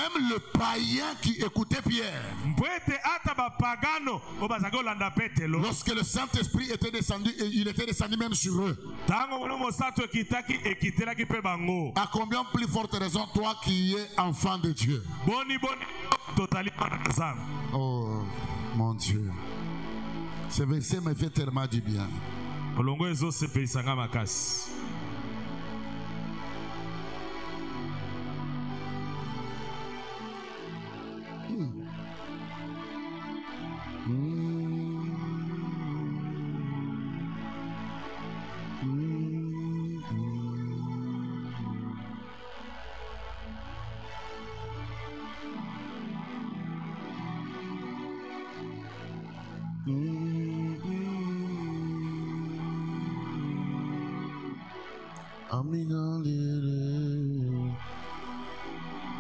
même le païen qui écoutait Pierre, lorsque le Saint-Esprit était descendu, et il était descendu même sur eux, à combien plus forte raison toi qui es enfant de Dieu? Oh mon Dieu, ce verset me fait tellement du bien.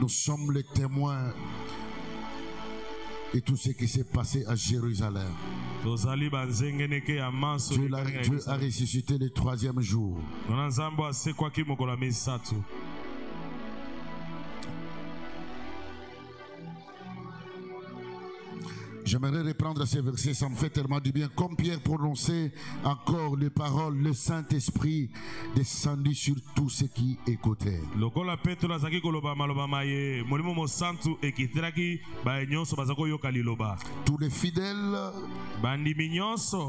Nous sommes les témoins de tout ce qui s'est passé à Jérusalem. Dieu a ressuscité le 3e jour. J'aimerais reprendre ces versets, ça me fait tellement du bien. Comme Pierre prononçait encore les paroles, le Saint-Esprit descendit sur tous ceux qui écoutaient. Tous les fidèles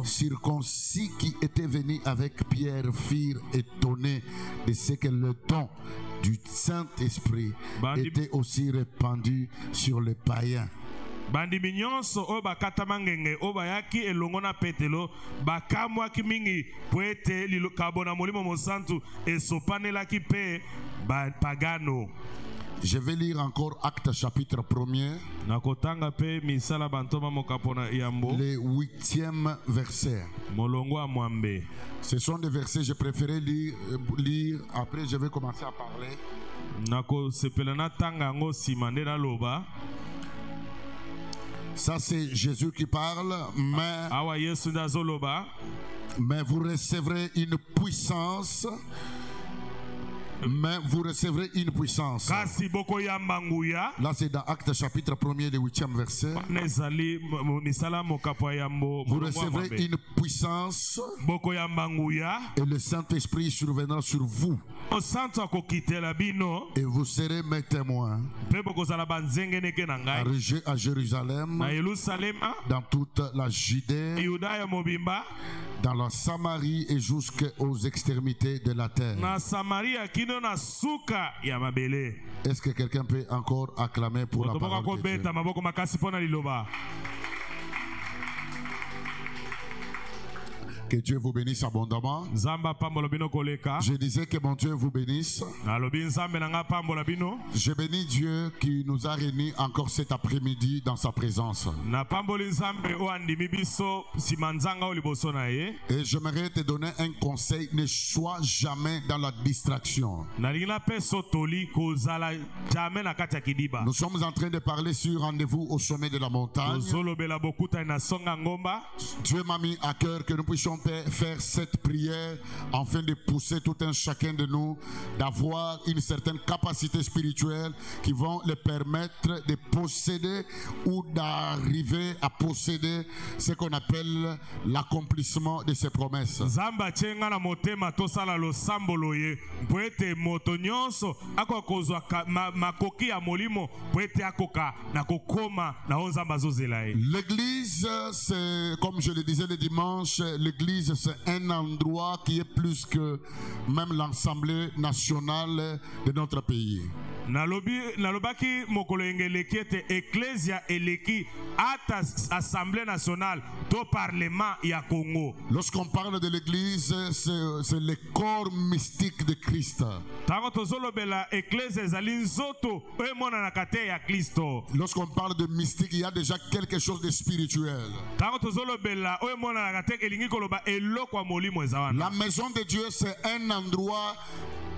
circoncis qui étaient venus avec Pierre firent étonnés de ce que le don du Saint-Esprit était aussi répandu sur les païens. Bandimi nyonso o bakata mangenge o bayaki elongona petelo bakamwaki mingi poete lilo kabona molimo mosantu esopanelaki pe pagano. Je vais lire encore Actes chapitre 1er. Nakotanga pe misala bantoma mokapona yambo. Le 8e verset. Molongo amwambe. Ce sont des versets que je préférais lire. Après je vais commencer à parler. Nako sepelana tanga ngo simandera loba. Ça c'est Jésus qui parle, mais vous recevrez une puissance. Mais vous recevrez une puissance. Là c'est dans Actes chapitre 1er, le 8e verset. Vous recevrez une puissance et le Saint-Esprit surviendra sur vous. Et vous serez mes témoins à Jérusalem, dans toute la Judée, dans la Samarie et jusqu'aux extrémités de la terre. Est-ce que quelqu'un peut encore acclamer pour la parole de Dieu? Que Dieu vous bénisse abondamment. Je disais que mon Dieu vous bénisse. Je bénis Dieu qui nous a réunis encore cet après-midi dans sa présence. Et j'aimerais te donner un conseil: ne sois jamais dans la distraction. Nous sommes en train de parler sur rendez-vous au sommet de la montagne. Dieu m'a mis à cœur que nous puissions faire cette prière afin de pousser tout un chacun de nous d'avoir une certaine capacité spirituelle qui vont le permettre de posséder ou d'arriver à posséder ce qu'on appelle l'accomplissement de ses promesses. L'église, c'est comme je le disais le dimanche, l'église c'est un endroit qui est plus que même l'Assemblée nationale de notre pays. Nalobaki mokolo engeleki ete ecclesia eleki ata assemblée nationale to parlement ya Congo. Lorsqu'on parle de l'église, c'est le corps mystique de Christ. Lorsqu'on parle de mystique, il y a déjà quelque chose de spirituel. La maison de Dieu, c'est un endroit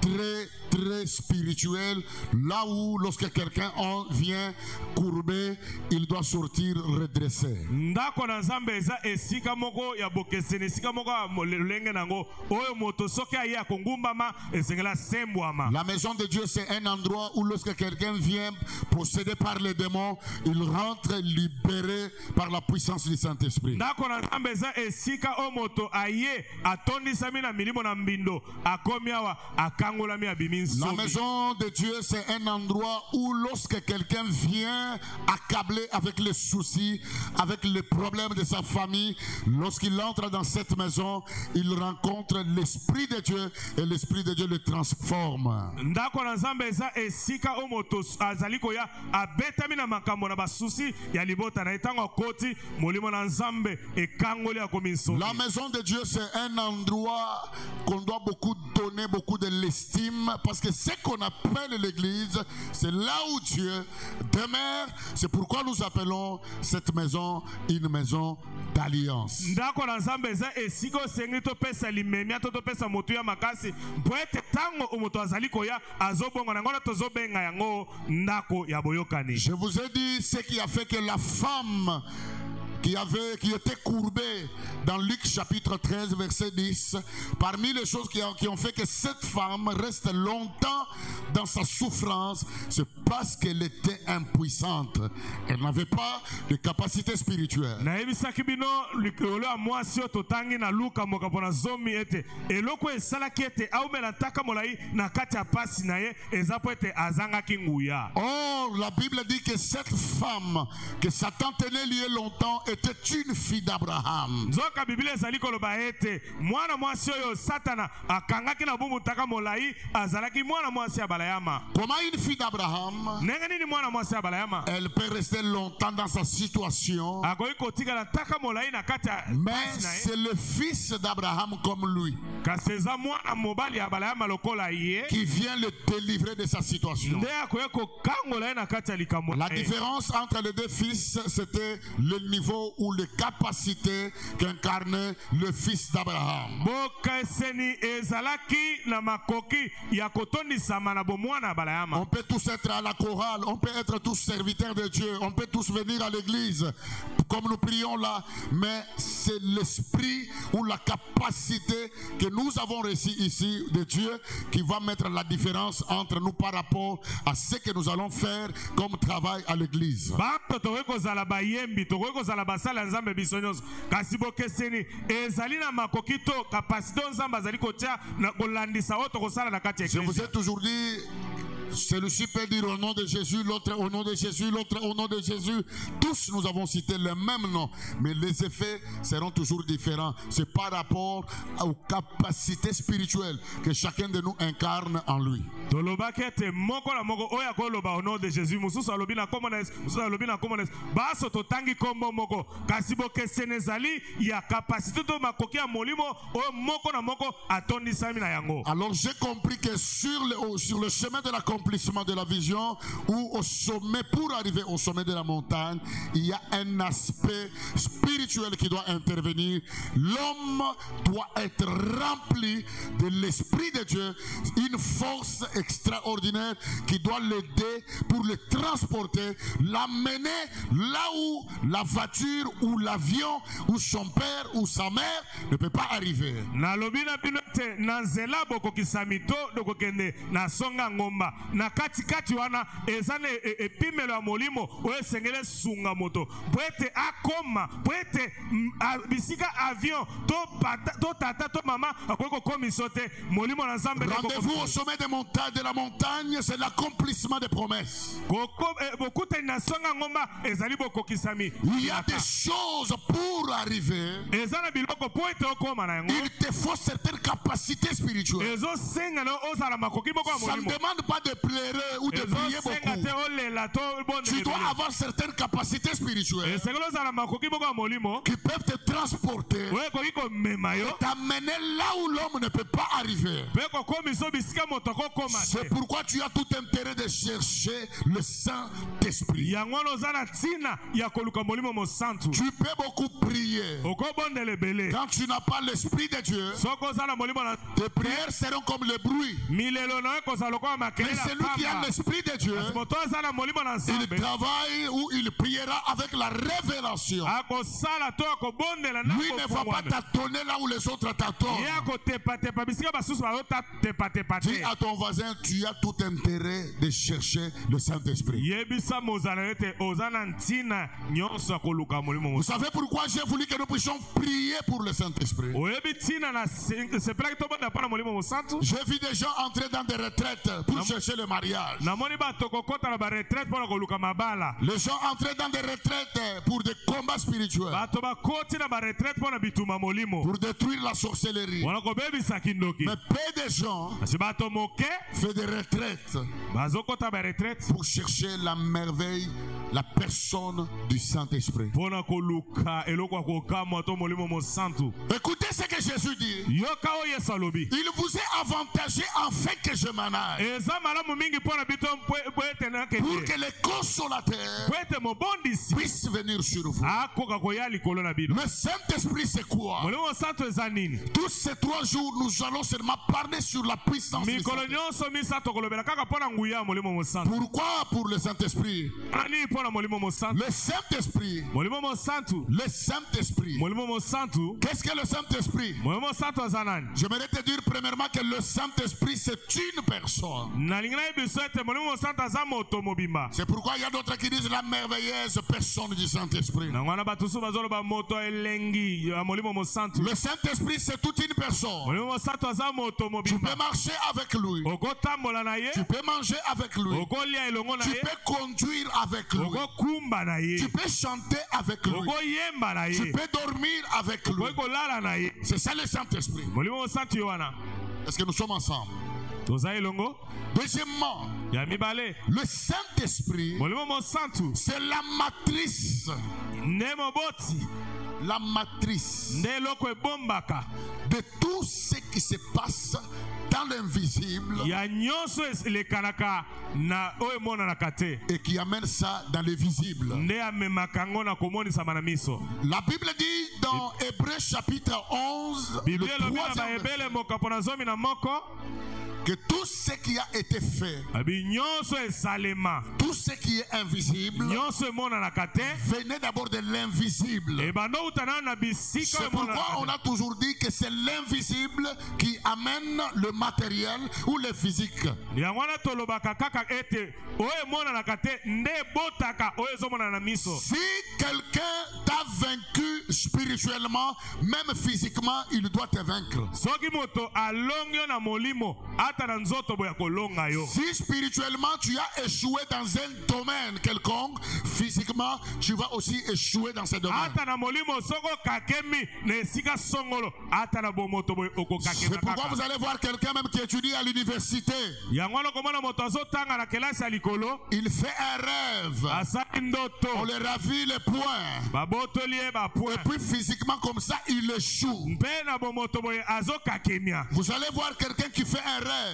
très spirituel, là où lorsque quelqu'un vient courber, il doit sortir redressé. Ndako na Nzambe eza esika moko ya bokeseni, esika moko lolenge nango oyo moto soki aya kongumbama esengela sembwama. La maison de Dieu, c'est un endroit où lorsque quelqu'un vient possédé par les démons, il rentre libéré par la puissance du Saint-Esprit. Ndako na Nzambe eza esika o moto aye atondisami na milimo na mbindo akomi awa akangolami abimi nsobi. La maison de Dieu, c'est un endroit où lorsque quelqu'un vient accablé avec les soucis, avec les problèmes de sa famille, lorsqu'il entre dans cette maison, il rencontre l'Esprit de Dieu et l'Esprit de Dieu le transforme. Ndako na Nzambe eza esika o moto azali koya abetami na makambo na basusi ya libota na etango akoti molimo na Nzambe ekangoli akomi nsobi. La maison de Dieu, c'est un endroit qu'on doit beaucoup donner, beaucoup de l'estime, parce que ce qu'on appelle l'église, c'est là où Dieu demeure. C'est pourquoi nous appelons cette maison une maison d'alliance. Ndako na Nzambe eza esika osengi topesa limemia to topesa moto ya makasi mpo ete tango omoto azali koya azobonga nango na tozobenga yango ndako ya boyokani. Je vous ai dit ce qui a fait que la femme qui était courbée dans Luc chapitre 13 verset 10, parmi les choses qui ont fait que cette femme reste longtemps dans sa souffrance, c'est parce qu'elle était impuissante. Elle n'avait pas de capacité spirituelle. Or, la Bible dit que cette femme que Satan tenait liée longtemps était une fille d'Abraham. Comment une fille d'Abraham, elle peut rester longtemps dans sa situation, mais c'est le fils d'Abraham comme lui qui vient le délivrer de sa situation. La différence entre les deux fils, c'était le niveau ou les capacités qu'incarnait le fils d'Abraham. On peut tous être à la chorale, on peut être tous serviteurs de Dieu, on peut tous venir à l'église comme nous prions là, mais c'est l'esprit ou la capacité que nous avons reçu ici de Dieu qui va mettre la différence entre nous par rapport à ce que nous allons faire comme travail à l'église. Je vous ai toujours dit, celui-ci peut dire au nom de Jésus, l'autre au nom de Jésus, l'autre au nom de Jésus. Tous nous avons cité le même nom, mais les effets seront toujours différents. C'est par rapport aux capacités spirituelles que chacun de nous incarne en lui. Alors j'ai compris que sur le chemin de l'accomplissement de la vision, ou au sommet, pour arriver au sommet de la montagne, il y a un aspect spirituel qui doit intervenir. L'homme doit être rempli de l'Esprit de Dieu, une force extraordinaire qui doit l'aider pour le transporter, l'amener là où la voiture ou l'avion ou son père ou sa mère ne peut pas arriver. Na katikati wana ezane epimelo ya molimo oyo sengele sunga moto poete akoma poete bisika avion to tata to mama akoko komisote molimo na Nzambe. Rendez-vous au sommet de la montagne, c'est l'accomplissement des promesses. Il y a des choses pour arriver. Il te faut certaines capacités spirituelles. Ça ne demande pas de pleurer ou de prier beaucoup, tu dois avoir certaines capacités spirituelles qui peuvent te transporter et t'amener là où l'homme ne peut pas arriver. C'est pourquoi tu as tout intérêt de chercher le Saint-Esprit. Tu peux beaucoup prier. Quand tu n'as pas l'Esprit de Dieu, tes prières seront comme le bruit. Mais celui qui a l'Esprit de Dieu, il travaille ou il priera avec la révélation. Lui ne va pas tâtonner là où les autres tâtonnent. Dis à ton voisin, tu as tout intérêt de chercher le Saint-Esprit. Vous savez pourquoi j'ai voulu que nous puissions prier pour le Saint-Esprit? J'ai vu des gens entrer dans des retraites pour chercher le mariage. Les gens entraient dans des retraites pour des combats spirituels, pour détruire la sorcellerie. Mais peu de gens font des retraites pour chercher la merveille, la personne du Saint-Esprit. Écoutez ce que Jésus dit. Il vous est avantagé en fait que je m'en aille, pour que les consolateurs puissent venir sur vous. Le Saint-Esprit, c'est quoi? Tous ces 3 jours, nous allons seulement parler sur la puissance du Saint-Esprit. Pourquoi pour le Saint-Esprit? Le Saint-Esprit. Le Saint-Esprit. Qu'est-ce que le Saint-Esprit? J'aimerais te dire premièrement que le Saint-Esprit, c'est une personne. C'est pourquoi il y a d'autres qui disent la merveilleuse personne du Saint-Esprit. Le Saint-Esprit, c'est toute une personne. Tu peux marcher avec lui. Tu peux manger avec lui. Tu peux conduire avec lui. Tu peux chanter avec lui. Tu peux dormir avec lui. C'est ça le Saint-Esprit. Est-ce que nous sommes ensemble? Deuxièmement, le Saint-Esprit, c'est la matrice. La matrice de tout ce qui se passe dans l'invisible et qui amène ça dans le visible. La Bible dit dans Hébreux chapitre 11, le 3e, que tout ce qui a été fait, tout ce qui est invisible, venait d'abord de l'invisible. C'est pourquoi on a toujours dit que c'est l'invisible qui amène le matériel ou le physique. Si quelqu'un t'a vaincu spirituellement, même physiquement, il doit te vaincre. Si spirituellement tu as échoué dans un domaine quelconque, physiquement tu vas aussi échouer dans ce domaine. C'est pourquoi vous allez voir quelqu'un même qui étudie à l'université. Il fait un rêve. On lui ravit les poings. Et puis physiquement comme ça, il échoue. Vous allez voir quelqu'un qui fait un rêve.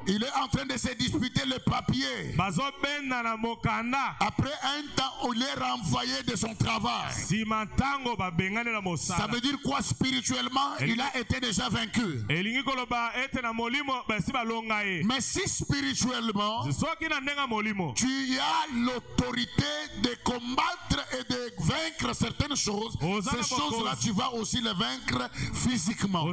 Il est en train de se disputer le papier. Après un temps, il est renvoyé de son travail. Ça veut dire quoi spirituellement? Il a été déjà vaincu. Mais si spirituellement tu as l'autorité de combattre et de vaincre certaines choses, ces choses-là tu vas aussi les vaincre physiquement.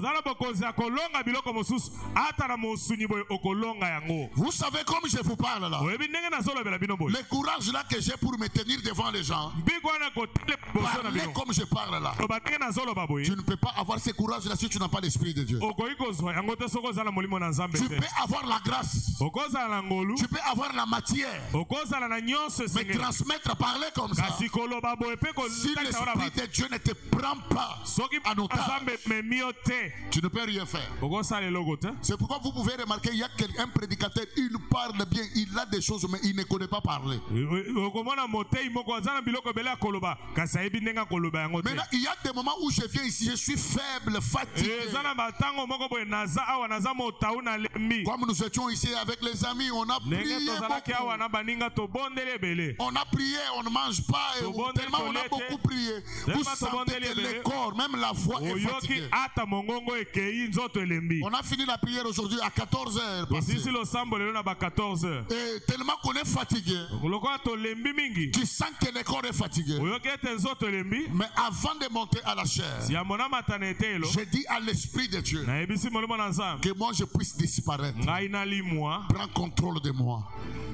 Vous savez comme je vous parle là, les courage-là que j'ai pour me tenir devant les gens, parler comme je parle là. Tu ne peux pas avoir ce courage-là si tu n'as pas l'Esprit de Dieu. Tu peux avoir la grâce. Tu peux avoir la matière. Mais transmettre, parler comme ça. Si l'Esprit de Dieu ne te prend pas en otage, tu ne peux rien faire. C'est pourquoi vous pouvez remarquer, il y a un prédicateur, il parle bien, il a des choses, mais il ne connaît pas parler. Maintenant, il y a des moments où je viens ici, je suis faible, fatigué. Comme nous étions ici avec les amis, on a prié beaucoup. On a prié, on ne mange pas, et tellement on a beaucoup prié. Vous sentez que le corps, même la voix est fatiguée. On a fini la prière aujourd'hui à 14h. Et tellement qu'on est fatigué, tu sens que le corps est fatigué. Mais avant de monter à la chair, je dis à l'Esprit de Dieu que moi je puisse disparaître. Prends contrôle de moi.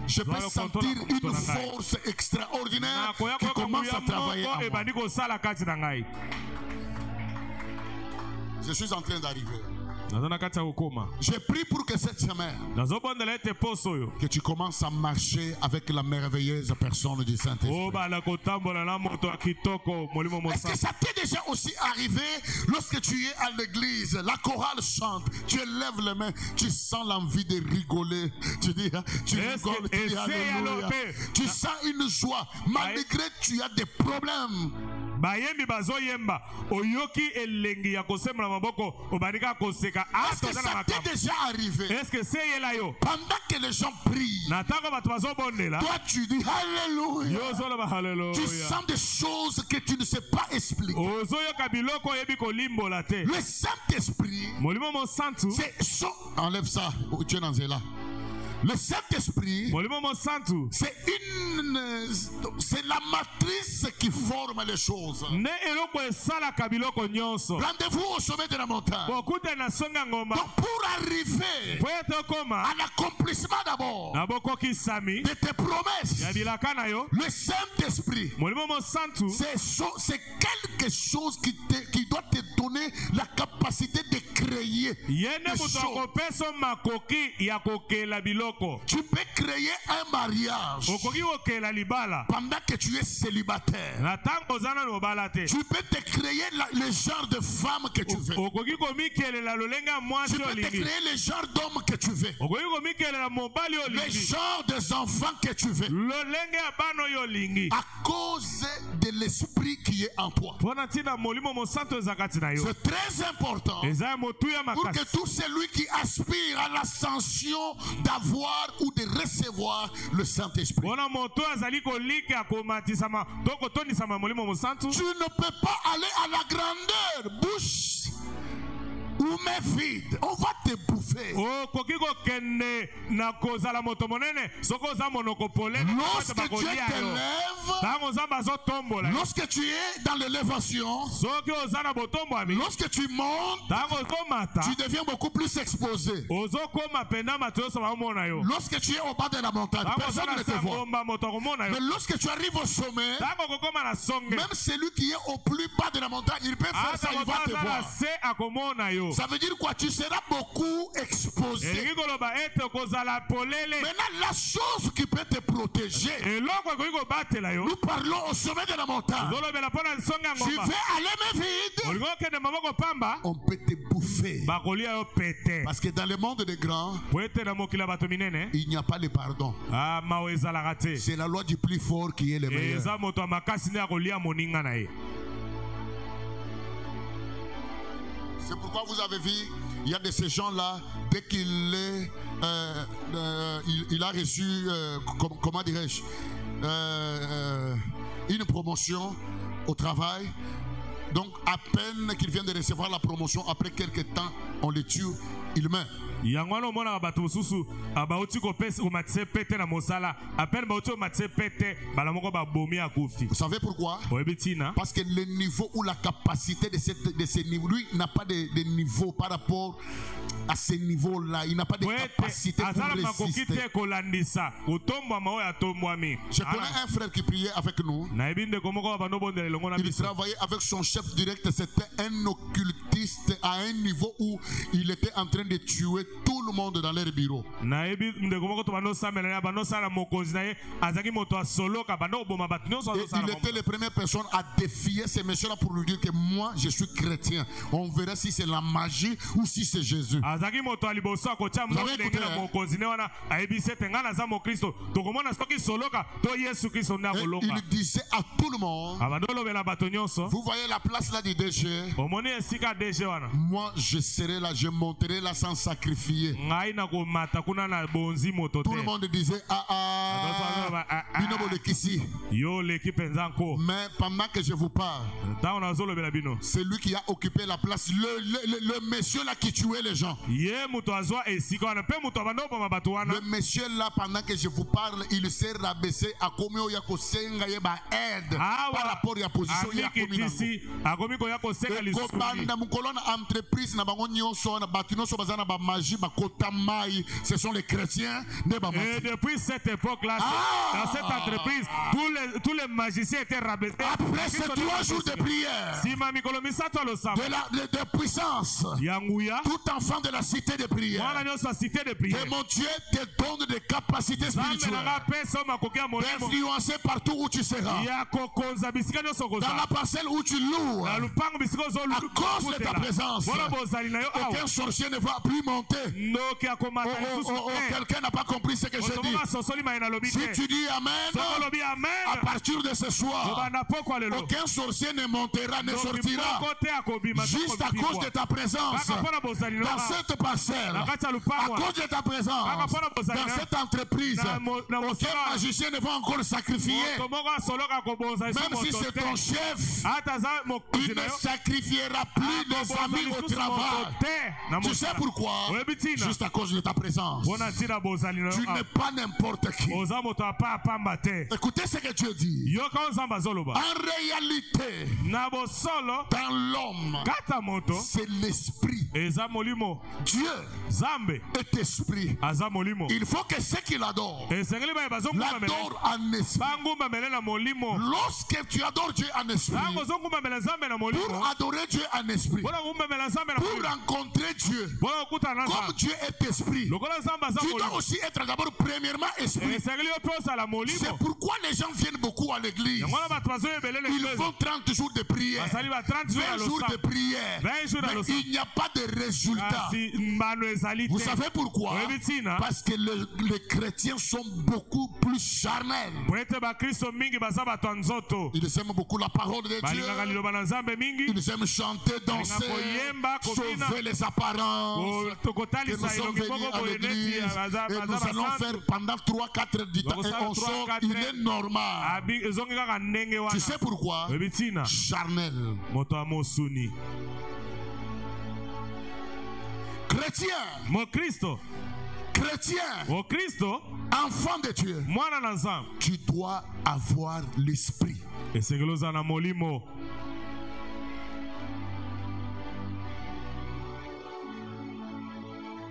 Je peux sentir une force extraordinaire qui commence à travailler en moi. Je suis en train d'arriver. J'ai prié pour que cette semaine, que tu commences à marcher avec la merveilleuse personne du Saint-Esprit. Est-ce que ça t'est déjà aussi arrivé lorsque tu es à l'église, la chorale chante, tu lèves les mains, tu sens l'envie de rigoler, tu dis, tu rigoles, tu dis alléluia. Tu sens une joie, malgré que tu as des problèmes. Est-ce que ça t'est déjà arrivé? Pendant que les gens prient, toi tu dis alléluia. Tu sens des choses que tu ne sais pas expliquer. Le Saint-Esprit, enlève ça, tu es dans là. Le Saint-Esprit, c'est la matrice qui forme les choses. Rendez-vous au sommet de la montagne. Donc pour arriver à l'accomplissement d'abord de tes promesses, le Saint-Esprit, c'est quelque chose qui doit te donner la capacité de créer des choses. Tu peux créer un mariage pendant que tu es célibataire. Tu peux te créer le genre de femme que tu veux. Tu peux te créer le genre d'homme que tu veux. Le genre des enfants que tu veux. À cause de l'esprit qui est en toi. C'est très important pour que tout celui qui aspire à l'ascension d'avoir ou de recevoir le Saint-Esprit. Tu ne peux pas aller à la grandeur, bouche ou main vide. On va te bouffer. Lorsque tu te lèves, lorsque tu es dans l'élévation, lorsque tu montes, tu deviens beaucoup plus exposé. Lorsque tu es au bas de la montagne, personne ne te voit. Mais lorsque tu arrives au sommet, même celui qui est au plus bas de la montagne, il peut faire ça, il va te voir. Ça veut dire quoi? Tu seras beaucoup exposé. Maintenant, la chose qui peut te protéger, nous parlons au sommet de la montagne. Tu veux aller mais vide, on peut te bouffer. Parce que dans le monde des grands, il n'y a pas le pardon. C'est la loi du plus fort qui est le meilleur. C'est pourquoi vous avez vu, il y a de ces gens-là, dès qu'il il a reçu, comment dirais-je, une promotion au travail. Donc à peine qu'il vient de recevoir la promotion, après quelques temps, on le tue, il meurt. Yangwano mona bato mususu abauti ko pesa ko matse pete na mosala appelle bauti ko matse pete balamoko ba bomi akufi. Vous savez pourquoi? Parce que le niveau ou la capacité de ce niveau, lui n'a pas de niveau par rapport à ce niveau-là. Il n'a pas de capacité pour résister. Je connais un frère qui priait avec nous. Il travaillait avec son chef direct. C'était un occultiste à un niveau où il était en train de tuer tout le monde dans leur bureau. Il était les premières personnes à défier ces messieurs-là pour lui dire que moi je suis chrétien. On verra si c'est la magie ou si c'est Jésus. Vous avez écouté, hein? Il disait à tout le monde, vous voyez la place là du déchet, moi je serai là, je monterai là sans sacrifier. Tout le monde disait mais pendant que je vous parle, c'est lui qui a occupé la place, le monsieur là qui tuait les gens. Le monsieur là, pendant que je vous parle, il s'est rabaissé à combien yako senga yeba aide par rapport à la position yako minango. Kobanda mukolona entreprise na bango nyonso na batino so bazana ba magie ba kotamai, ce sont les chrétiens ne ba. Et depuis cette époque là, dans cette entreprise, tous les magiciens étaient rabaissés. Après ces 3 jours de prière, de puissance, tout enfant de la cité de prière, que mon Dieu te donne des capacités spirituelles d'influencer partout où tu seras, dans la parcelle où tu loues, à cause de ta présence. Aucun sorcier ne va plus monter. Quelqu'un n'a pas compris ce que je dis. Si tu dis Amen, à partir de ce soir, aucun sorcier ne montera, ne sortira, juste à cause de ta présence dans cette parcelle, à cause de ta présence dans cette entreprise. Aucun magicien ne va encore sacrifier, même si c'est ton chef. Il ne sacrifiera plus des amis au travail. Tu sais pourquoi? Juste à cause de ta présence. Tu n'es pas n'importe qui. Écoutez ce que Dieu dit. En réalité, dans l'homme, c'est l'esprit. Dieu est esprit. Il faut que ceux qui l'adorent l'adorent en esprit. Lorsque tu adores Dieu en esprit, pour adorer Dieu en esprit, pour rencontrer Dieu, comme Dieu est esprit, tu dois aussi être d'abord premièrement esprit. C'est pourquoi les gens viennent beaucoup à l'église. Ils font 30 jours de prière, 20 jours de prière, mais il n'y a pas de résultat. Vous savez pourquoi? Parce que les chrétiens sont beaucoup plus charnels. Ils aiment beaucoup la parole de Dieu. Ils aiment chanter, danser, sauver les apparences. Que nous sommes venus à l'église et nous allons faire pendant 3-4 temps et on sort, il est normal. Tu sais pourquoi? Charnel. Chrétien, enfant de Dieu, tu dois avoir l'esprit.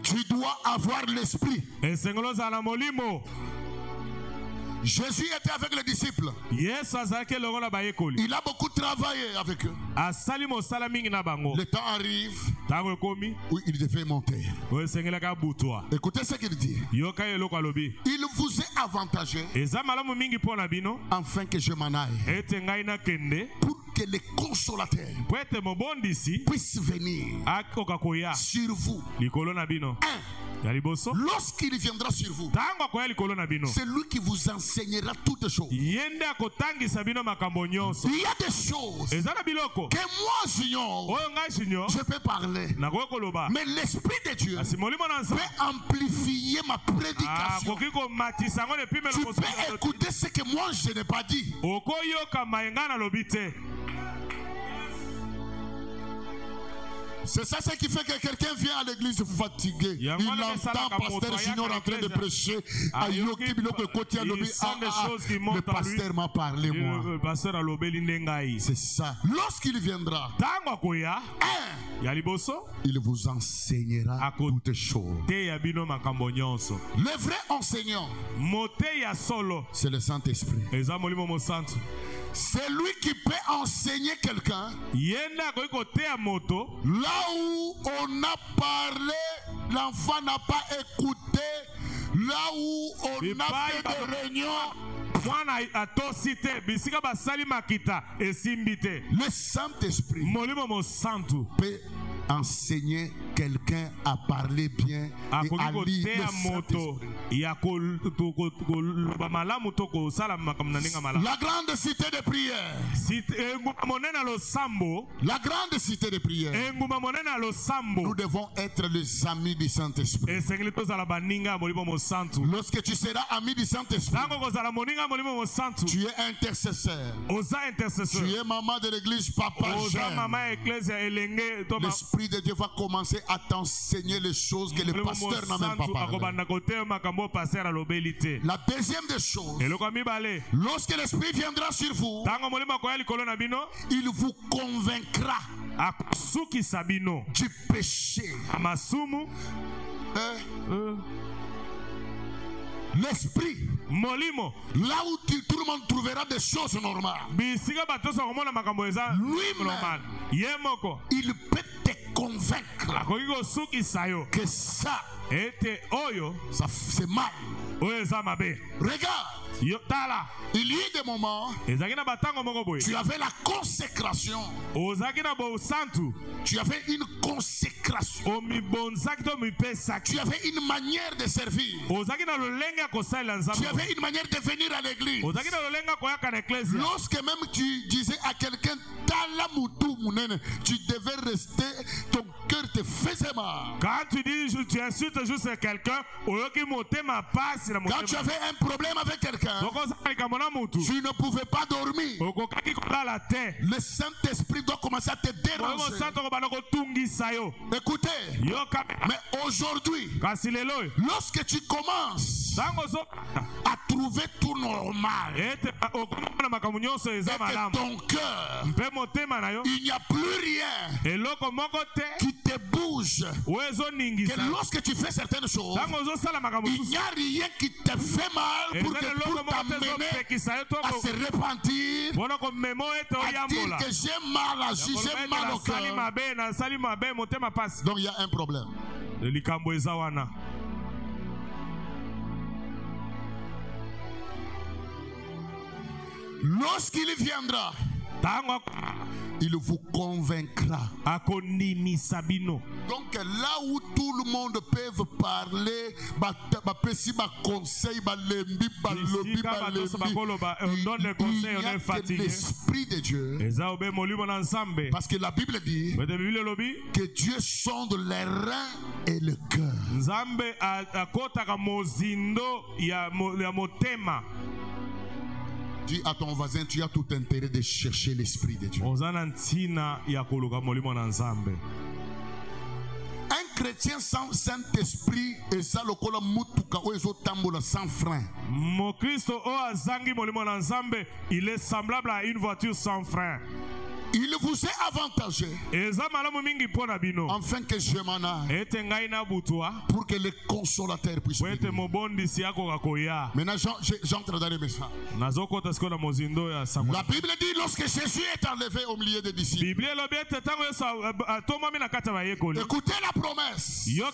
Tu dois avoir l'esprit. Jésus était avec les disciples. Il a beaucoup travaillé avec eux. Le temps arrive où il devait monter. Écoutez ce qu'il dit. Il vous est avantageux afin que je m'en aille, pour que les consolateurs puissent venir sur vous. Lorsqu'il viendra sur vous, c'est lui qui vous enseignera toutes choses. Il y a des choses que moi j'ignore, je peux parler, mais l'Esprit de Dieu peut amplifier ma prédication. Tu peux écouter ce que moi je n'ai pas dit. C'est ça ce qui fait que quelqu'un vient à l'église fatigué. Il entend pasteur Junior en train de prêcher. Le pasteur m'a parlé, moi. C'est ça. Lorsqu'il viendra, il vous enseignera toutes choses. Le vrai enseignant, c'est le Saint-Esprit. C'est lui qui peut enseigner quelqu'un là où on a parlé, l'enfant n'a pas écouté, là où on a fait des réunions. Le Saint-Esprit peut enseigner quelqu'un à parler bien et à lire le Saint-Esprit. La grande cité de prière. La grande cité de prière. Nous devons être les amis du Saint-Esprit. Lorsque tu seras ami du Saint-Esprit, tu es intercesseur. Tu es maman de l'église, papa. L'Esprit de Dieu va commencer à t'enseigner les choses que le pasteur n'a même pas parlé. La deuxième des choses, lorsque l'Esprit viendra sur vous, il vous convaincra du péché. L'Esprit, là où tout le monde trouvera des choses normales, lui-même, il peut te convaincre que ça c'est mal. Regarde, il y a des moments, tu avais la consécration. Tu avais une consécration. Tu avais une manière de servir. Tu avais une manière de venir à l'église. Lorsque même tu disais à quelqu'un, tu devais rester, ton cœur te faisait mal. Quand tu dis, tu insultes juste quelqu'un, quand tu avais un problème avec quelqu'un, tu ne pouvais pas dormir. Le Saint-Esprit doit commencer à te déranger. Écoutez, mais aujourd'hui, lorsque tu commences à trouver tout normal et que ton cœur, il n'y a plus rien qui te bouge, que lorsque tu fais certaines choses, il n'y a rien qui te fait mal pour t'amener à se repentir, à dire que j'ai mal agi, j'ai mal au cœur. Donc il y a un problème. Lorsqu'il viendra, il vous convaincra. Donc là où tout le monde peut parler, il y a que l'Esprit de Dieu. Parce que la Bible dit que Dieu sonde les reins et le cœur. Dis à ton voisin, tu as tout intérêt de chercher l'Esprit de Dieu. Un chrétien sans Saint-Esprit et ça le kola mutuka oezo tambola sans frein. Mon Christ il est semblable à une voiture sans frein. Il vous est avantagé afin que je m'en aille pour que le consolateur puisse venir. Maintenant j'entre dans le message. La Bible dit lorsque Jésus est enlevé au milieu des disciples, écoutez la promesse. Il a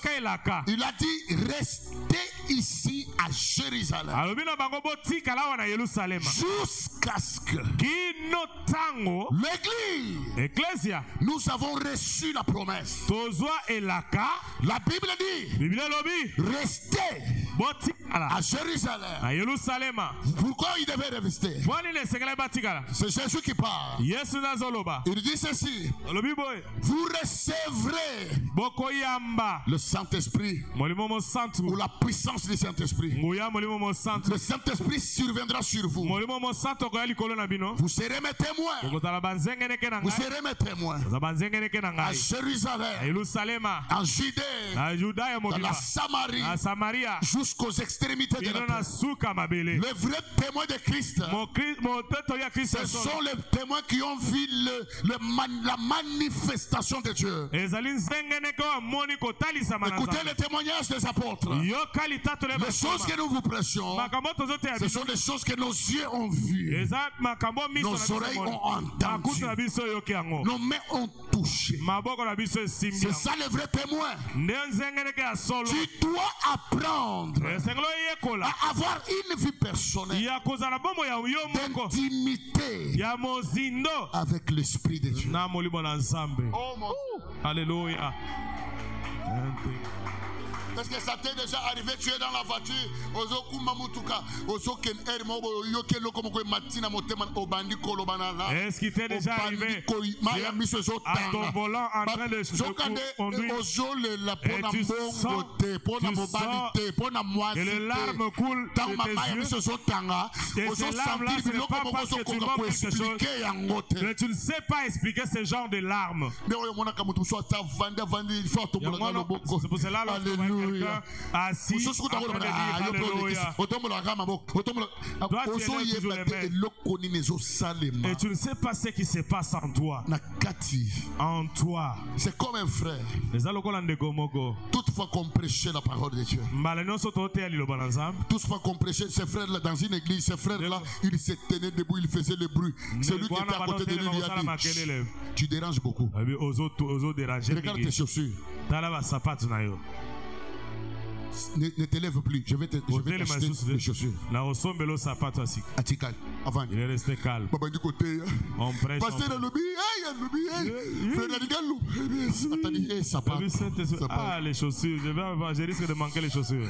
dit restez ici à Jérusalem jusqu'à ce que l'église, nous avons reçu la promesse. La Bible dit restez à Jérusalem. Na Yerusalema. Pourquoi il devait rester? Bwani ne sengela batikala. C'est Jésus qui parle. Yesu nazoloba. Il dit ceci: Olobi boy. vous recevrez Boko yamba. le Saint-Esprit Molimo mo santu. ou la puissance du Saint-Esprit. Nguya molimo mo santu. Le Saint-Esprit surviendra sur vous. Molimo mo santu ko yali kolo na bino. Vous serez mes témoins. Bokotala banzenge neke na Vous ngai. serez mes témoins. Za banzenge neke na À ngai. Jérusalem, Yerusalema. en Judée, Na Judaya dans la mobiba. Samarie, Na Samaria. jusqu'aux extrémités de la Bino na terre. suka mabele. Les vrais témoins de Christ, Mo teto ya Kristo. ce sont les témoins qui ont vu la manifestation de Dieu. Ezali nzenge neke wa moni kotalisa Écoutez manazanga. les témoignages des apôtres. Yokali tato le Les choses que nous vous prêchons, Makamoto zote ya ce biso. sont des choses que nos yeux ont vues, Eza makambo miso nos na biso oreilles mona. ont Makutu na entendu, biso yoki yango. nos mains ont touché. Maboko na biso esimbi C'est yango. ça le vrai témoin. Nde nzenge neke ya solo. Tu dois apprendre Esengelo yekola. à avoir une vie personnelle Ya kozala bomo ya yo moko. d'intimité Ya mozindo. avec l'Esprit de Dieu. Na molimo na Nzambe. Oh mon Alléluia. Est-ce que ça t'est déjà arrivé? Tu es dans la voiture, ozo kuma mutuka, ozo ken ermo yoke loko moko matina motema obandi kolobana la. Est-ce qu'il t'est déjà arrivé Maya miso zo à ton volant en train de conduire ozo le la pona tu bongo sens- te, pona tu mobali sens te, pona mwasi et les te. larmes coulent Dans de ma tes maya yeux. miso zo tanga, Et ozo ces larmes-là, sentir ce n'est biloko pas moko parce zo que tu koka manques ko quelque chose. expliquer yango te. Mais tu ne sais pas expliquer ce genre de larmes. Mais oyo mona ka mutu so ta vandi il faut tomber dans le boko. C'est pour cela lorsque vous voyez quelqu'un assis Mosusu en train de dire Alléluia. Toi, tu élèves toujours les mains. Et tu ne sais pas ce qui se passe en toi. En toi. C'est comme un frère. Toutefois qu'on prêchait la parole de Dieu. Toutefois qu'on prêchait, ces frères-là, dans une église, ces frères-là, ils se tenaient debout, ils faisaient le bruit. Celui qui était à côté de lui lui a dit: tu déranges beaucoup. Regarde tes chaussures. Ne te lève plus, je vais t'acheter les chaussures. Atikal, avant. Il est resté calme. On prêche. Pasteur Alobi, frère Aligalou. Attendez, ça part. Ah, les chaussures, je risque de manquer les chaussures.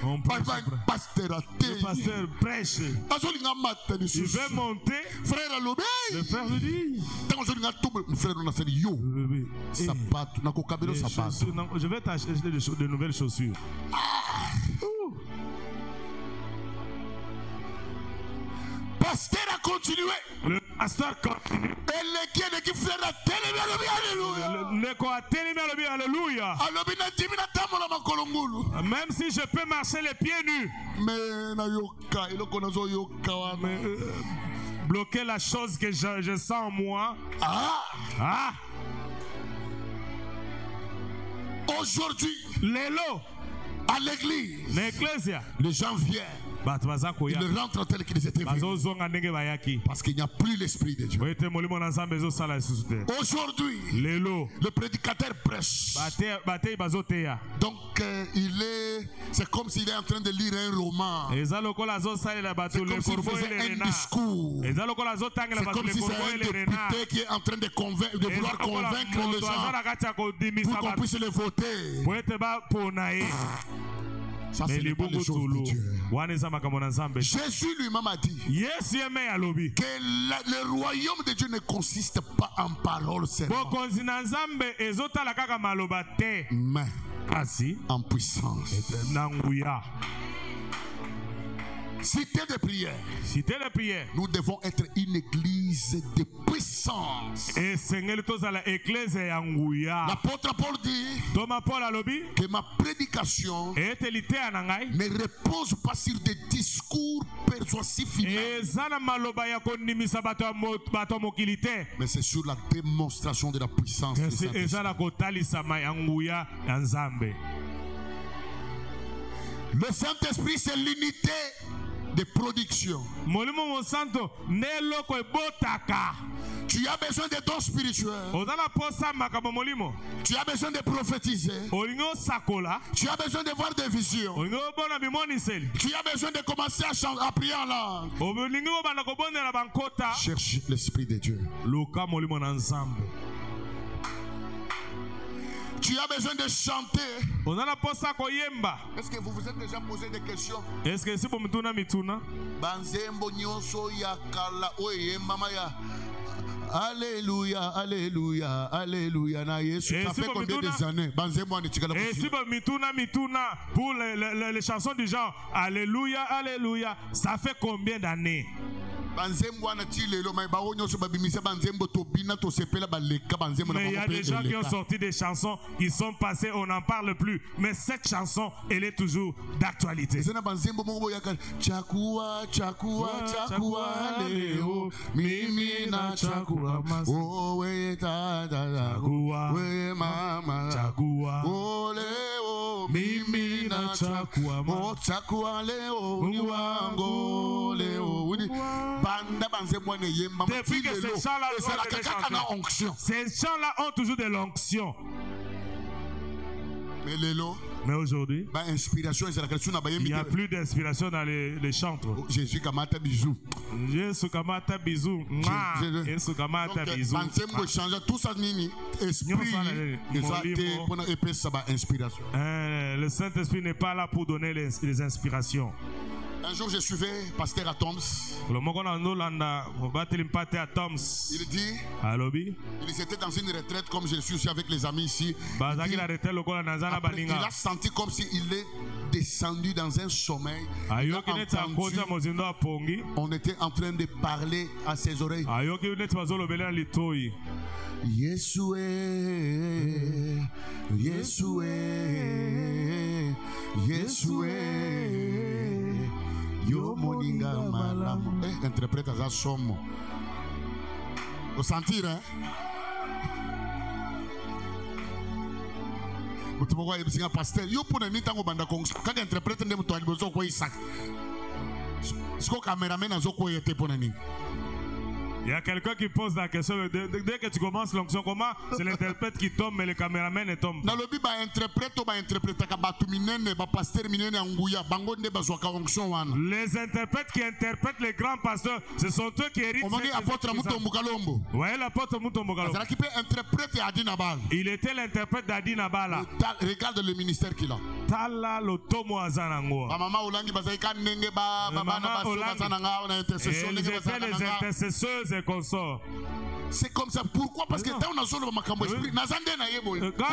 On prêche. Pasteur Le pasteur prêche. Il veut monter. Frère Alobi. Le frère lui dit. Frère, on a fait yo. Je vais t'acheter de nouvelles chaussures. Pasteur a continué. Le pasteur continue. Alléluia. Même si je peux marcher les pieds nus. Mais bloquer la chose que je sens en moi. Ah. Aujourd'hui, Lelo. à l'église, les gens viennent. Ils rentrent tels qu'ils étaient venus. Parce qu'il n'y a plus l'Esprit de Dieu. Aujourd'hui, le prédicateur prêche. Donc, c'est comme s'il est en train de lire un roman. C'est comme s'il faisait un discours. C'est comme si c'est un député qui est en train de vouloir convaincre les gens pour qu'on puisse le voter. Ça, c'est les choses de Dieu. Jésus lui-même a dit que le royaume de Dieu ne consiste pas en paroles seulement, mais en puissance. Cité de prière. Nous devons être une église de puissance. L'apôtre Paul dit que ma prédication ne repose pas sur des discours persuasifs, mais c'est sur la démonstration de la puissance de Saint-Esprit. Le Saint-Esprit, c'est l'unité de production. Tu as besoin de dons spirituels. Tu as besoin de prophétiser. Tu as besoin de voir des visions. Tu as besoin de commencer à prier en langue. Cherche l'Esprit de Dieu. Tu as besoin de chanter. Est-ce que vous vous êtes déjà posé des questions? Est-ce que si vous me tournez mituna? Banzembo nyonso ya kala oye mama ya. Alléluia, alléluia, alléluia. Na Yesu, ça fait combien des années? Banzembo anitikala. Et si vous mituna pour les chansons du genre alléluia, alléluia, ça fait combien d'années? Mais il y a des gens qui ont sorti des chansons qui sont passées, on n'en parle plus. Mais cette chanson, elle est toujours d'actualité. Depuis que ces chants-là ont toujours de l'onction. Mais aujourd'hui, il n'y a plus d'inspiration dans les chantres. Jésus kamata bisou. Jésus kamata bisou. Jésus kamata bisou. Tout ça nini esprit inspiration. Le Saint-Esprit n'est pas là pour donner les inspirations. Un jour, je suivais pasteur à Toms. Il dit, il était dans une retraite comme je suis avec les amis ici. Après, il a senti comme s'il est descendu dans un sommeil. On était en train de parler à ses oreilles. Yeshua, Yeshua, Yeshua. Yo moninga malamu. Interprète ça somme. Vous sentir, hein? Vous pouvez voir un pasteur. Yo pour ne tango banda kong. Quand interprète ne muto alibozo ko isak. Sko cameraman azo ko yete pour nani. Il y a quelqu'un qui pose la question. Dès que tu commences l'onction, comment c'est l'interprète qui tombe, mais le caméraman ne tombe pas. Les interprètes qui interprètent les grands pasteurs, ce sont eux qui héritent. Vous voyez l'apôtre Mutombo Kalombo. Il était l'interprètre d'Adi Nabala. Regarde le ministère qu'il a. Tala Lotomo Azanango. Ils étaient les intercesseurs et consorts. C'est comme ça. Pourquoi? Parce que quand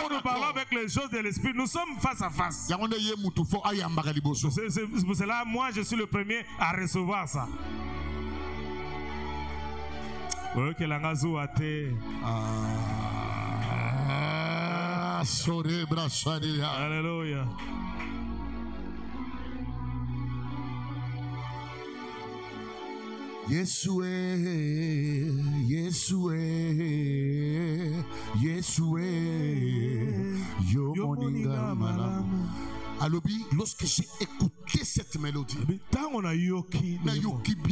nous parlons avec les choses de l'esprit, nous sommes face à face. C'est pour cela, moi, je suis le premier à recevoir ça. Alléluia. Yeshua, Yeshua, Yeshua, Yo moninga malamu. Alobi, lorsque j'ai écouté cette mélodie,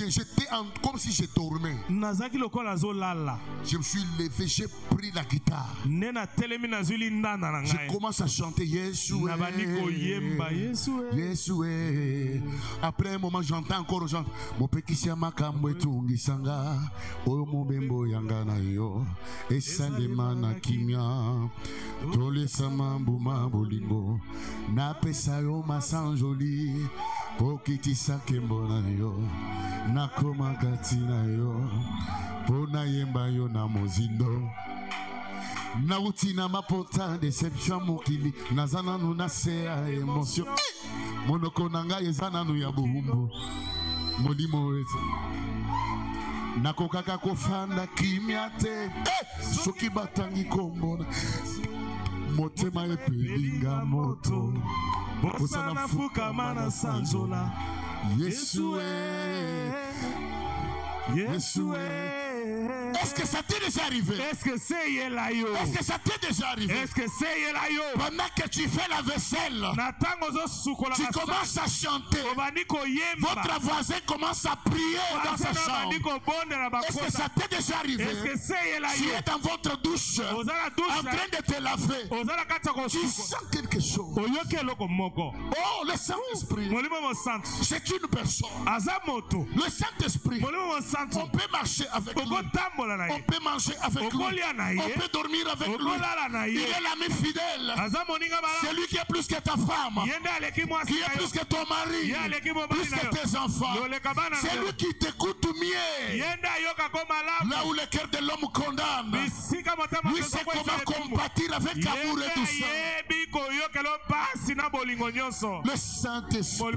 j'étais comme si je dormais. Je me suis levé, j'ai pris la guitare. Je commence à chanter Yeshua, Yeshua. Après un moment, j'entends encore gens. Mon petit siama kamwe tungisanga, oyo mobembo yangana yo, esandema na kimia, tole samambu mabolingo, na sayo masanjoli pokitisa kembo na yo nakoma kati na yo pona yemba yo na mozindo na utina mapota deception mokili nazana nuna sea emotion monoko nanga ezana nu ya buhumbu molimo wetu nakokaka kofanda kimia te soki batangi kombona motema epelinga moto Bosana fuka mana sanzola Yeshua Yeshua. Est-ce que ça t'est déjà arrivé? Est-ce que c'est Yelayo? Est-ce que ça t'est déjà arrivé? Est-ce que c'est Yelayo? Pendant que tu fais la vaisselle, tu commences à chanter. Votre voisin commence à prier dans sa chambre. Est-ce que ça t'est déjà arrivé? Est-ce que c'est Yelayo? Tu es dans votre douche en train de te laver. Tu sens quelque chose. Oh, le Saint-Esprit. C'est une personne. Le Saint-Esprit. On peut marcher avec lui. On peut manger avec lui. On peut dormir avec lui. Il est l'ami fidèle. C'est lui qui est plus que ta femme, qui est plus que ton mari, plus que tes enfants. C'est lui qui t'écoute mieux. Là où le cœur de l'homme condamne, lui sait comment compatir avec amour et douceur. Le Saint-Esprit.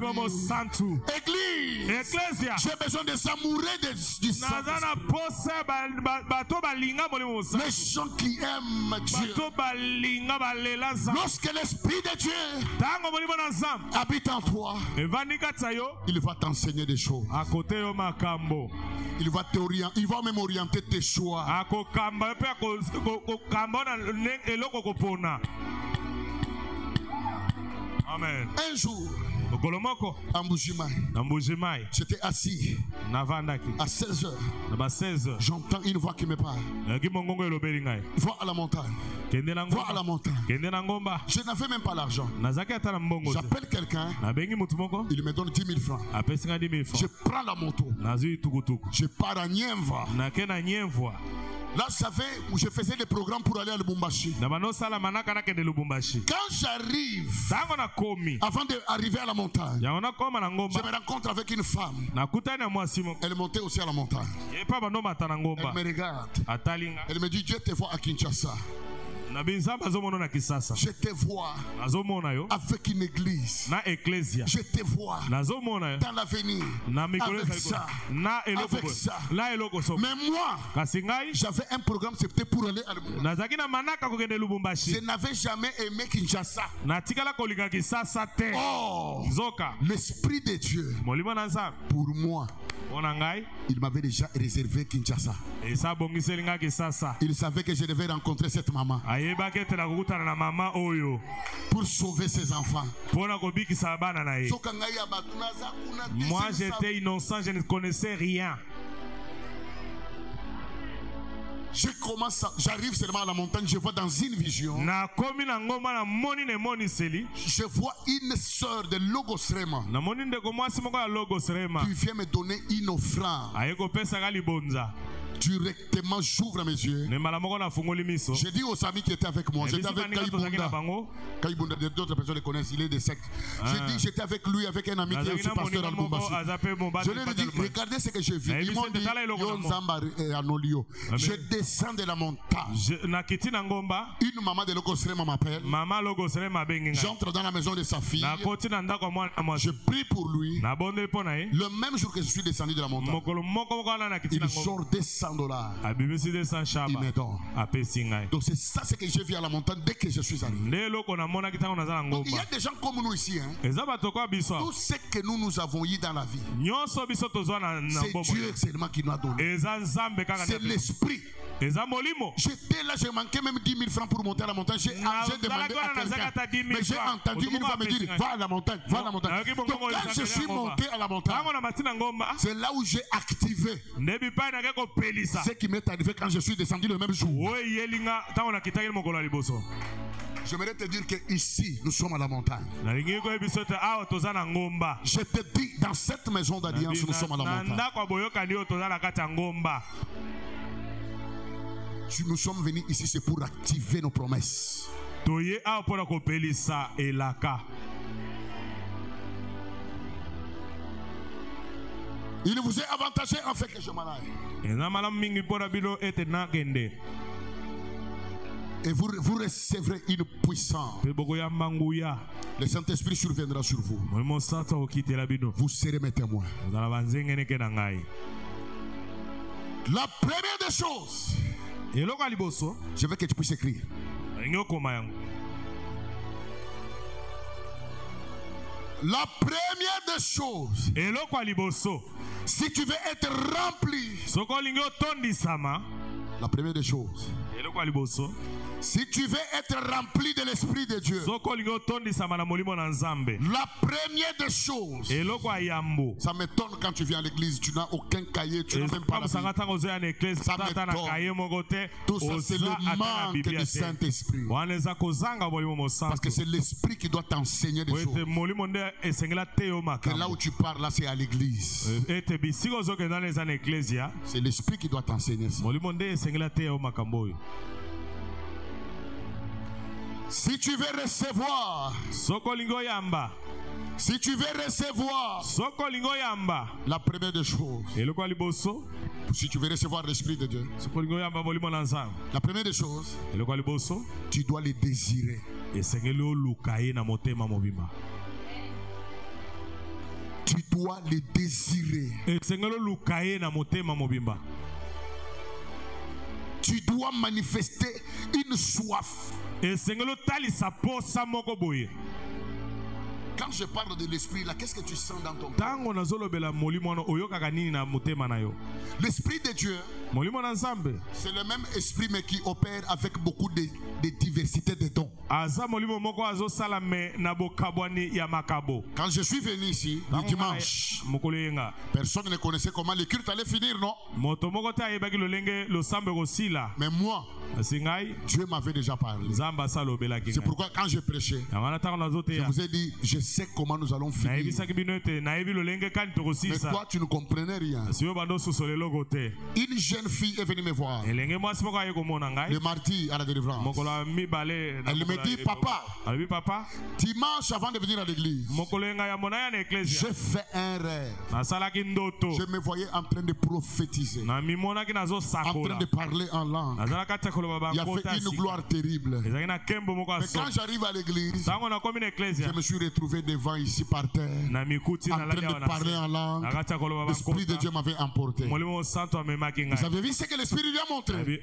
Église, j'ai besoin de s'amourer du Saint-Esprit. Les gens qui aiment Dieu, lorsque l'Esprit de Dieu habite en toi, il va t'enseigner des choses. Il va même orienter tes choix. Amen. Un jour, à Mbujimaï, j'étais assis à 16h. J'entends une voix qui me parle. Va à la montagne. Va à la montagne. Je n'avais même pas l'argent. J'appelle quelqu'un. Il me donne 10 000 francs. Je prends la moto. Je pars à Nienva. Là, je faisais des programmes pour aller à Lubumbashi. Quand j'arrive, avant d'arriver à la montagne, je me rencontre avec une femme. Elle montait aussi à la montagne. Elle me regarde. Elle me dit, Dieu te voit à Kinshasa. Je te vois avec une église. Je te vois dans l'avenir avec ça. Avec ça. Mais moi, j'avais un programme, c'était pour aller à Lubumbashi. Je n'avais jamais aimé Kinshasa. Oh, l'Esprit de Dieu, pour moi, il m'avait déjà réservé Kinshasa. Il savait que je devais rencontrer cette maman pour sauver ses enfants. Moi, j'étais innocent, je ne connaissais rien. J'arrive seulement à la montagne, je vois dans une vision. Je vois une sœur de Logosrema qui vient me donner une offrande. Directement, j'ouvre mes yeux. J'ai dit aux amis qui étaient avec moi, j'étais avec Kaibunda, d'autres personnes le connaissent, il est des sectes. J'ai dit, j'étais avec lui, avec un ami qui est aussi pasteur à Lubumbashi. Je leur ai dit, regardez ce que j'ai vu. Ils m'ont dit, je descends de la montagne. Une maman de Logosrema m'appelle. J'entre dans la maison de sa fille. Je prie pour lui. Le même jour que je suis descendu de la montagne, il sort des $100. Il me donne. Donc c'est ça ce que j'ai vu à la montagne dès que je suis arrivé. Donc, il y a des gens comme nous ici. Tout ce que nous avons eu dans la vie, c'est Dieu seulement qui nous a donné. C'est l'Esprit. J'étais là, j'ai manqué même 10 000 francs pour monter à la montagne. J'ai demandé à quelqu'un, mais j'ai entendu une voix me dire, va à la montagne, va à la montagne. Donc quand je suis monté à la montagne, c'est là où j'ai activé ce qui m'est arrivé quand je suis descendu le même jour. J'aimerais te dire que ici, nous sommes à la montagne. Je te dis, dans cette maison d'alliance, nous sommes à la montagne. Nous sommes venus ici, c'est pour activer nos promesses. Il vous est avantagé en fait que je m'en aille. Et vous recevrez une puissance. Le Saint-Esprit surviendra sur vous. Vous serez mes témoins. La première des choses, je veux que tu puisses écrire. La première des choses, si tu veux être rempli, la première des choses, Si tu veux être rempli de l'Esprit de Dieu, la première des choses, ça m'étonne quand tu viens à l'église, tu n'as aucun cahier, tu n'as même pas la Bible. Ça m'étonne. Tout ça, c'est le manque du Saint-Esprit. Parce que c'est l'Esprit qui doit t'enseigner des choses. Et là où tu parles, là, c'est à l'église. C'est l'Esprit qui doit t'enseigner ça. Si tu veux recevoir, la première des choses, si tu veux recevoir l'Esprit de Dieu, la première des choses, tu dois le désirer. Tu dois le désirer. Tu dois manifester une soif. Quand je parle de l'esprit, là, qu'est-ce que tu sens dans ton cœur? L'esprit de Dieu, c'est le même esprit mais qui opère avec beaucoup de diversité de dons. Quand je suis venu ici, le dimanche, personne ne connaissait comment le culte allait finir, non? Mais moi, Dieu m'avait déjà parlé. C'est pourquoi quand je prêchais, je vous ai dit, je sais comment nous allons finir. Mais toi, tu ne comprenais rien. Une jeune fille est venue me voir le mardi à la délivrance. Elle me dit, papa, dimanche avant de venir à l'église, j'ai fait un rêve. Je me voyais en train de prophétiser, en train de parler en langue. Il a fait une gloire terrible. Mais quand j'arrive à l'église, je me suis retrouvé devant ici par terre, en train de parler en langue. L'Esprit de Dieu m'avait emporté. Vous avez vu ce que l'Esprit lui a montré?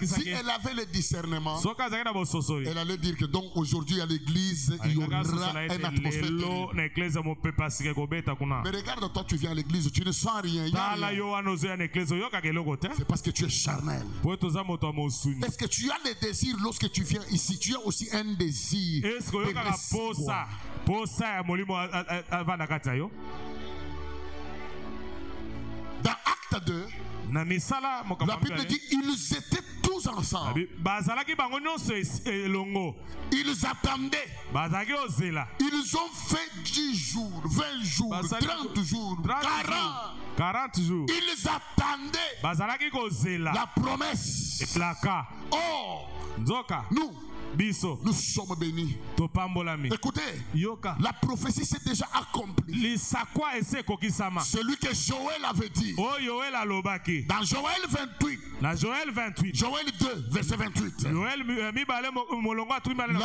Si elle avait le discernement, elle allait dire que donc aujourd'hui à l'église, il y aura une atmosphère terrible. Mais regarde, toi tu viens à l'église, tu ne sens rien. C'est parce que tu es charnel. Est-ce que tu as le désir lorsque tu viens ici? Tu as aussi un désir. Dans Acte 2, la Bible dit ils étaient tous ensemble. Ils attendaient. Ils ont fait 10 jours, 20 jours, 30 jours, 40 jours. Ils attendaient la promesse. Oh, nous sommes bénis. Écoutez, la prophétie s'est déjà accomplie. Celui que Joël avait dit dans Joël 28, Joël 2 verset 28, la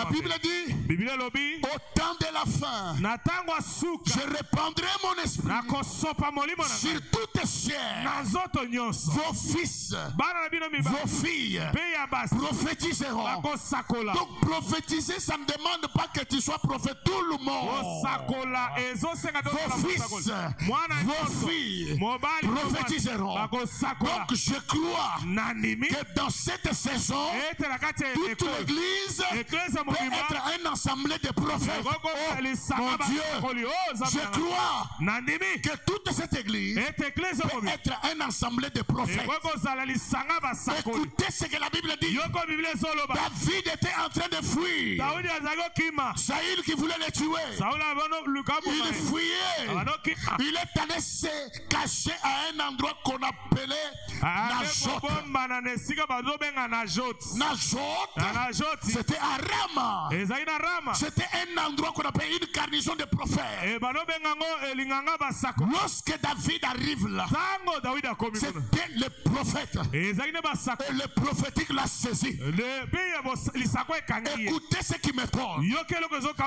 Bible dit au temps de la fin, je répandrai mon esprit sur toute chair. Vos fils, vos filles prophétiseront. Donc prophétiser, ça ne demande pas que tu sois prophète. Tout le monde, vos fils, vos filles prophétiseront. Donc je crois que dans cette saison, toute l'église peut être un ensemble de prophètes. Oh mon Dieu, je crois que toute cette église peut être un ensemble de prophètes. Écoutez ce que la Bible dit. David était en train de fuir. Saül qui voulait le tuer, il fuyait. Il est allé se cacher à un endroit qu'on appelait Najot. C'était à Rama. C'était un endroit qu'on appelait une garnison de prophètes. Lorsque David arrive là, c'était le prophète. Et le prophétique l'a saisi. Écoutez ce qui m'étonne.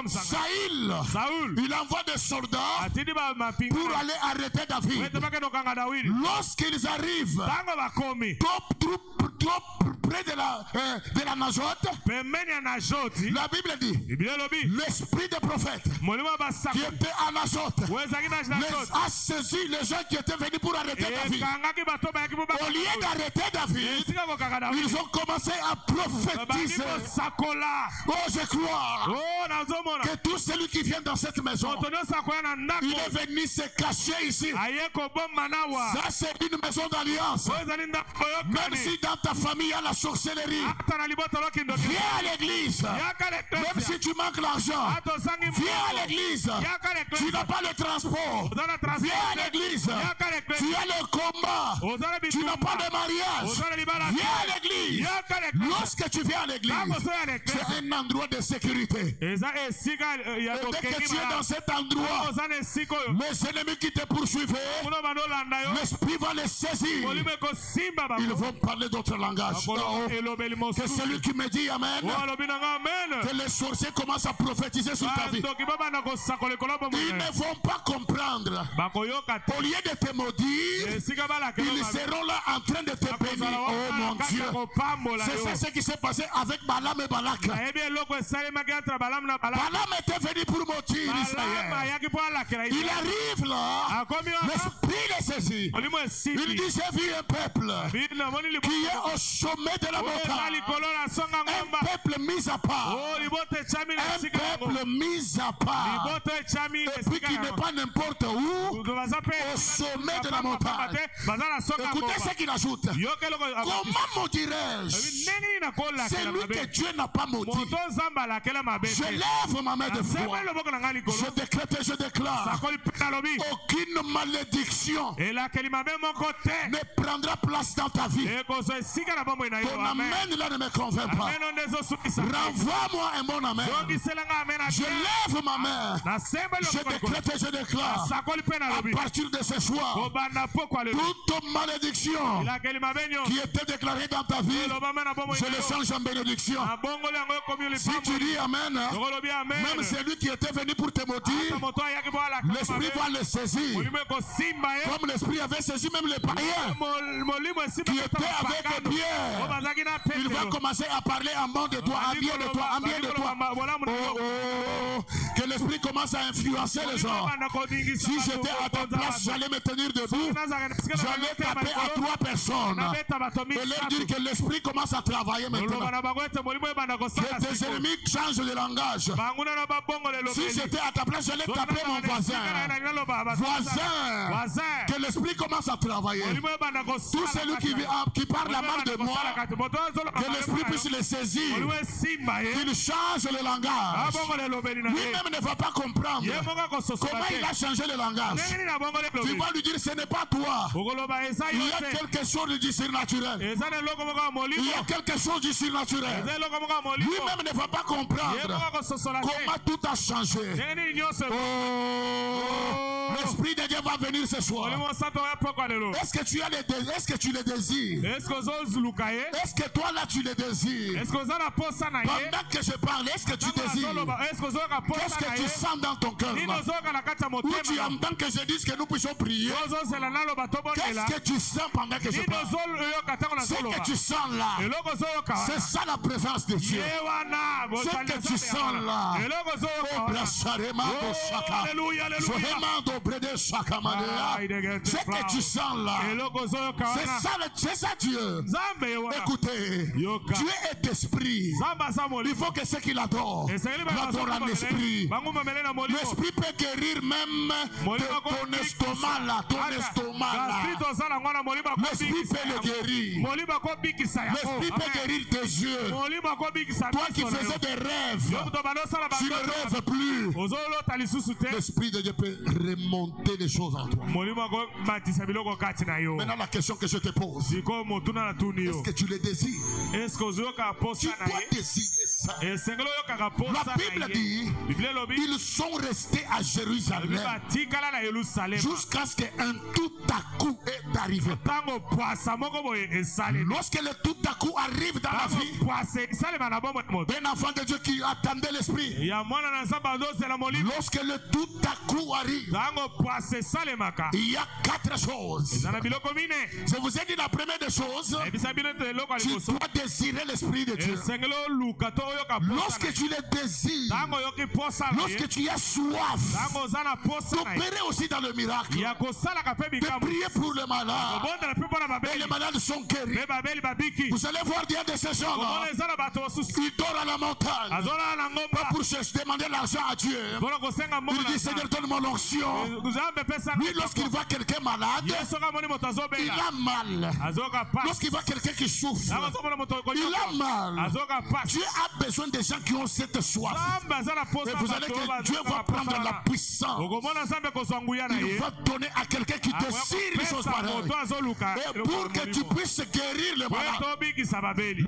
Saül, il envoie des soldats pour aller arrêter David. Lorsqu'ils arrivent, trop près de la nageote, la Bible dit l'esprit des prophètes qui était à Najote a saisi les gens qui étaient venus pour arrêter David. Au lieu d'arrêter David, ils ont commencé à prophétiser. Oh, je crois que tout celui qui vient dans cette maison, il est venu se cacher ici. Ça, c'est une maison d'alliance. Même si dans ta famille il y a la sorcellerie, viens à l'église. Même si tu manques l'argent, viens à l'église. Tu n'as pas le transport, viens à l'église. Tu as le combat, tu n'as pas de mariage, viens à l'église. Lorsque tu viens à l'église, c'est un endroit de sécurité. Et dès que tu es dans cet endroit, les ennemis qui te poursuivaient, l'esprit va les saisir. Ils vont parler d'autres langages. Que celui qui me dit amen, que les sorciers commencent à prophétiser sur ta vie. Ils ne vont pas comprendre. Au lieu de te maudire, ils seront là en train de te bénir. Oh mon Dieu. C'est ça ce qui s'est passé avec Balaam et Balak. Balaam était venu pour maudire Israël. Il arrive là, l'esprit les saisit. Il dit j'ai vu un peuple qui est au sommet de la montagne. Un peuple mis à part. Un peuple mis à part. Et puis qui n'est pas n'importe où, au sommet de la montagne. Écoutez ce qu'il ajoute. Comment maudirais-je celui que Dieu n'a pas maudit? Je lève ma main de foi. Je décrète et je déclare aucune malédiction ne prendra place dans ta vie. Ton amen là ne me convainc pas. Renvoie-moi un bon amen. Je lève ma main. Je décrète et je déclare à partir de ce soir, toute malédiction qui était déclarée dans ta vie, je le change en bénédiction. Si tu dis amen, même celui qui était venu pour te maudire, l'esprit va le saisir. Comme l'esprit avait saisi même les païens qui étaient avec Pierre, il va commencer à parler en bon de toi, en bien de toi, en bien de toi. Que l'esprit commence à influencer les gens. Si j'étais à ta place, j'allais me tenir debout, j'allais taper à 3 personnes et leur dire que l'esprit commence à travailler maintenant. Que tes ennemis changent de langage. Si j'étais à ta place, j'allais taper mon voisin. Voisin, que l'esprit commence à travailler. Tout celui qui parle la mal de moi, que l'esprit puisse le saisir, qu'il change le langage. Lui-même ne va pas comprendre comment il a changé le langage. Tu vas lui dire ce n'est pas toi. Il y a quelque chose du surnaturel. Il y a quelque chose du surnaturel. Lui-même ne va pas comprendre comment tout a changé. L'esprit de Dieu va venir ce soir. Est-ce que tu as le désires? Est-ce que toi là tu le désires? Pendant que je parle, est-ce que tu désires? Qu'est-ce que tu sens dans ton cœur? Ou tu entends que je dise que nous puissions prier? Qu'est-ce que tu sens pendant que je parle? Ce que tu sens là, c'est ça la présence de Dieu. Ce que tu sens là, ce que tu sens là, c'est ça Dieu. Écoutez, Dieu est esprit. Il faut que ceux qui l'adorent l'adorent en esprit. L'esprit peut guérir même ton estomac là, l'esprit peut le guérir. L'esprit peut guérir tes yeux. Toi qui faisais des rêves, tu ne rêves plus. L'esprit de Dieu peut remonter les choses en toi. Maintenant la question que je te pose, est-ce que tu le désires? Tu dois désirer promesse. La Bible dit, ils sont restés à Jérusalem jusqu'à ce qu'un tout à coup est arrivé. Lorsque le tout à coup arrive dans la vie d'un enfant de Dieu qui attendait l'esprit, lorsque le tout à coup arrive, il y a 4 choses. Je vous ai dit la première des choses, tu dois désirer l'esprit de Dieu. Lorsque tu le désires, lorsque tu as soif d'opérer aussi dans le miracle, de prier pour le malade, et les malades sont guéris. Vous allez voir bien de ces gens-là, ils dorment à la montagne, pas pour se demander l'argent à Dieu. Il dit, Seigneur, donne-moi l'onction. Lui, lorsqu'il voit quelqu'un malade, il a mal. Lorsqu'il voit quelqu'un qui souffre, il a mal. Dieu a besoin des gens qui ont cette soif. Et vous allez que Dieu va prendre la puissance. Il va donner à quelqu'un qui désire les choses pareilles. Et pour que tu puisses guérir le malade,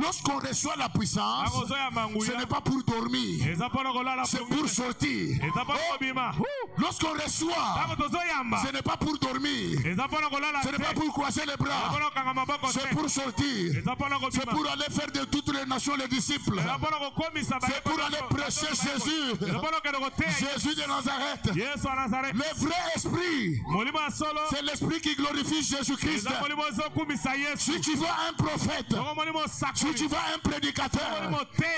lorsqu'on reçoit la puissance, ce n'est pas pour dormir, c'est pour sortir. Lorsqu'on reçoit, ce n'est pas pour dormir, ce n'est pas pour croiser les bras, c'est pour sortir, c'est pour aller faire de toutes les nations les disciples, c'est pour aller prêcher Jésus, Jésus de Nazareth. Le vrai esprit, c'est l'esprit qui glorifie Jésus-Christ. Si tu vois un prophète, si tu vois un prédicateur,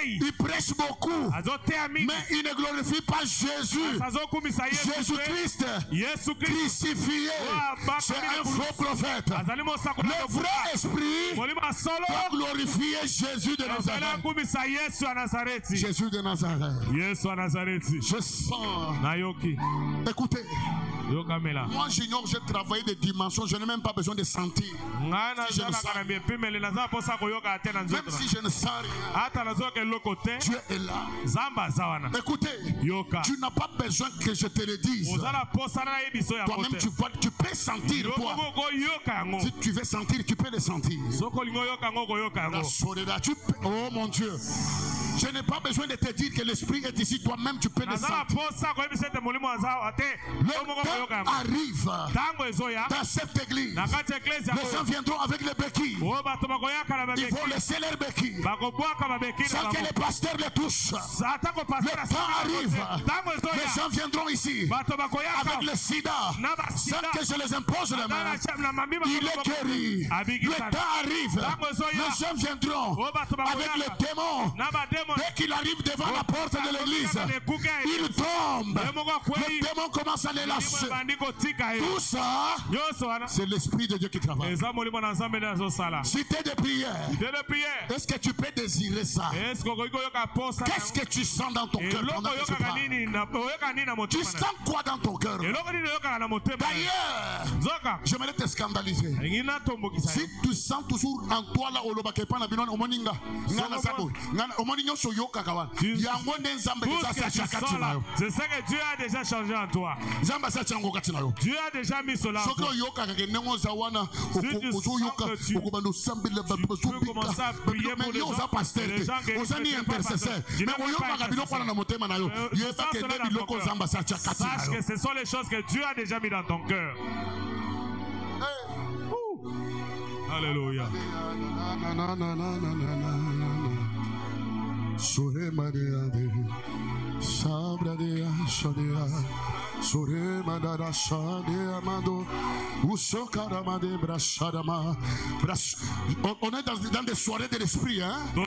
il prêche beaucoup, mais il ne glorifie pas Jésus. Jésus-Christ crucifié, c'est un faux prophète. Le vrai esprit doit glorifier Jésus de Nazareth. Jésus de Nazareth. Je sens. Écoutez, moi j'ignore, j'ai travaillé des dimensions, je n'ai même pas besoin de sentir. Si je ne sens rien. Même si je ne sens rien, Dieu est là. Écoutez, tu n'as pas besoin que je te le dise. Toi-même tu peux sentir toi. Si tu veux sentir, tu peux le sentir. Oh mon Dieu, je n'ai pas besoin de te dire que l'esprit est ici, toi-même tu peux le sentir. Le temps arrive dans cette église. Les gens viendront avec les béquilles. Ils vont laisser leurs béquilles sans que les pasteurs les touchent. Le temps arrive. Les gens viendront ici avec le sida sans que je les impose les mains. Il est guéri. Le temps arrive. Les gens viendront avec le démon. Dès qu'il arrive devant la porte de l'église, il tombe. Le démon commence à les lâcher. Tout ça, c'est l'esprit de Dieu qui travaille. Cité de prière. Est-ce que tu peux désirer ça? Qu'est-ce que tu sens dans ton cœur pendant que tu parles? Tu sens quoi dans ton cœur? D'ailleurs, j'aimerais te scandaliser. Si tu sens toujours en toi là, c'est ça que Dieu a déjà changé en toi. Dieu a déjà mis cela en toi. Si tu sens que tu peux commencer à prier pour les gens sache que ce sont les choses que Dieu a déjà mis dans ton cœur. Alléluia. On est dans des soirées de l'esprit, hein? Il ne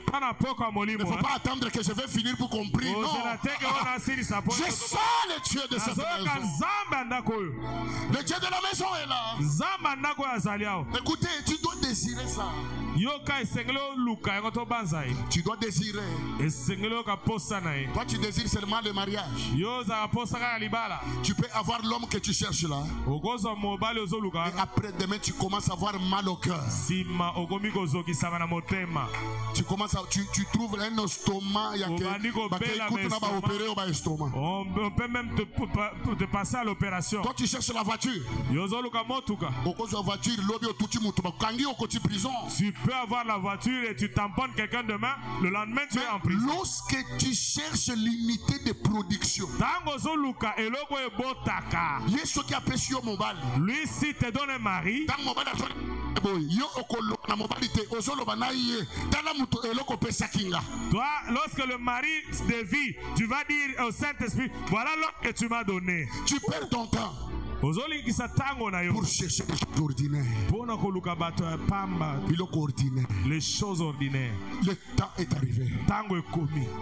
faut pas attendre que je vais finir pour comprendre. Non. Je sens le Dieu de cette maison. Le Dieu de la maison est là. Écoutez, tu dois désirer ça. Tu dois désirer. Toi tu désires seulement le mariage. Tu peux avoir l'homme que tu cherches là. Et après demain tu commences à avoir mal au cœur. Tu commences à, tu trouves un estomac. On peut même te passer à l'opération. Toi tu cherches la voiture. Au cause de la voiture, côté prison. Tu peux avoir la voiture et tu tamponnes quelqu'un demain, le lendemain tu es en prison. Lorsque tu cherches l'unité de production, lui si te donne un mari, toi, lorsque le mari de vie, tu vas dire au Saint-Esprit, voilà l'homme que tu m'as donné. Tu perds ton temps pour chercher les choses ordinaires. Les choses ordinaires. Le temps est arrivé.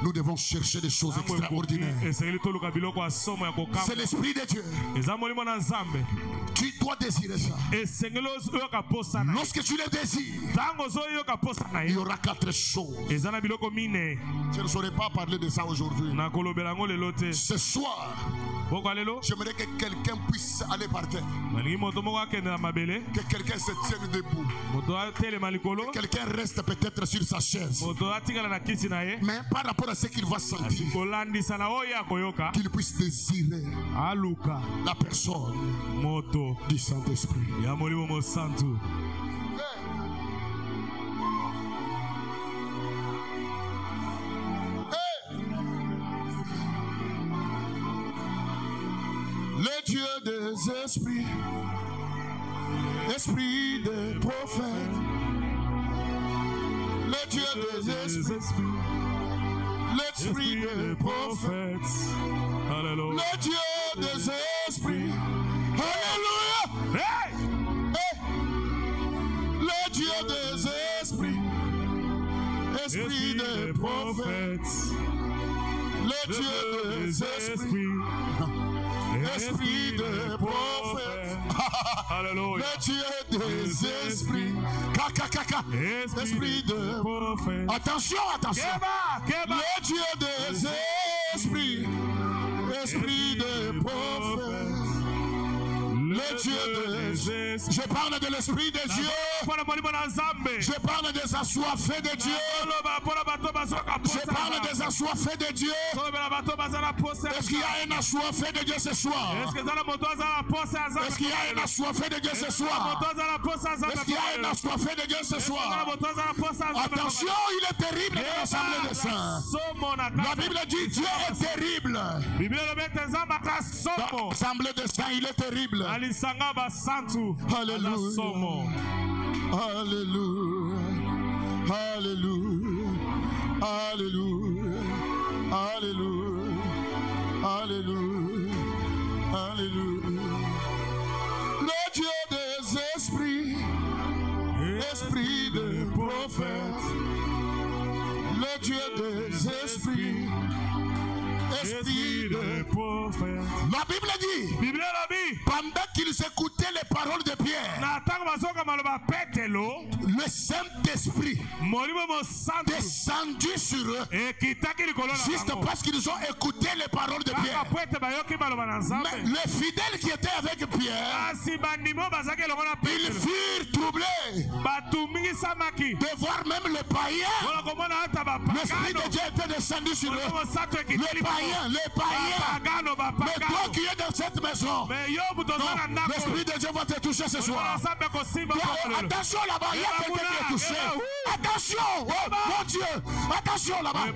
Nous devons chercher des choses extraordinaires. C'est l'Esprit de Dieu. Tu dois désirer ça. Lorsque tu le désires, il y aura 4 choses. Je ne saurais pas parler de ça aujourd'hui. Ce soir, j'aimerais que quelqu'un puisse aller par terre. Que quelqu'un se tienne debout. Que quelqu'un reste peut-être sur sa chaise. Mais par rapport à ce qu'il va sentir, qu'il puisse désirer la personne du Saint-Esprit. Le Dieu des esprits, esprit des prophètes, le Dieu des esprits, l'esprit des prophètes, le Dieu des esprits, alléluia, hey! Hey! Le Dieu des esprits, esprit des prophètes, le Dieu des esprits. Esprit de prophète, le Dieu des esprits, esprit de prophète. Attention, attention. Le Dieu des esprits, esprit de prophète. Le Dieu des esprits. Je parle de l'Esprit de Dieu. Je parle des assoiffés de Dieu. Je parle des assoiffés de Dieu. Est-ce qu'il y a un assoiffé de Dieu ce soir? Est-ce qu'il y a un assoiffé de Dieu ce soir? Est-ce qu'il y a un assoiffé de Dieu ce soir? Attention, il est terrible dans l'assemblée des saints. La Bible dit Dieu est terrible. Dans l'assemblée des saints, il est terrible. Alléluia. Alléluia. Alléluia. Alléluia. Alléluia. Alléluia. Alléluia. Le Dieu des esprits, esprit des prophètes, le Dieu des esprits, esprit des prophètes. La Bible dit, pendant qu'ils écoutaient les paroles de Pierre, le Saint-Esprit descendu sur eux, juste parce qu'ils ont écouté les paroles de Pierre. Mais les fidèles qui étaient avec Pierre, ils furent troublés de voir même les païens. L'Esprit de Dieu était descendu sur eux. Les païens. Mais toi qui es dans cette maison, l'Esprit de Dieu va te toucher ce soir. Attention là-bas, il y a quelqu'un qui est touché. Attention, oh mon Dieu, attention là-bas.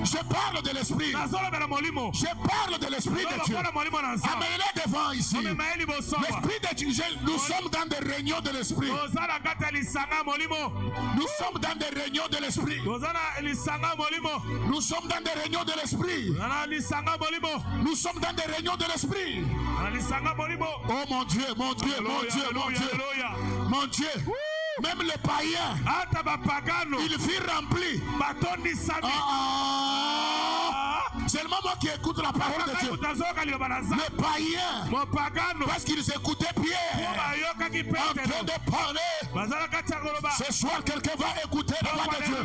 Je parle de l'Esprit. Je parle de l'Esprit de Dieu. Amenez-les devant ici. L'Esprit de Dieu, nous sommes dans des réunions de l'Esprit. Nous sommes dans des réunions de l'Esprit. Nous sommes dans des réunions de l'Esprit. Nous sommes dans des réunions de l'Esprit. Oh mon Dieu, mon Dieu, mon Dieu, mon Dieu. Mon Dieu. Même les païens, ils furent remplis. Seulement moi qui écoute la parole de Dieu. Les païens, parce qu'ils écoutaient Pierre en train de parler. Ce soir, quelqu'un va écouter la voix de Dieu.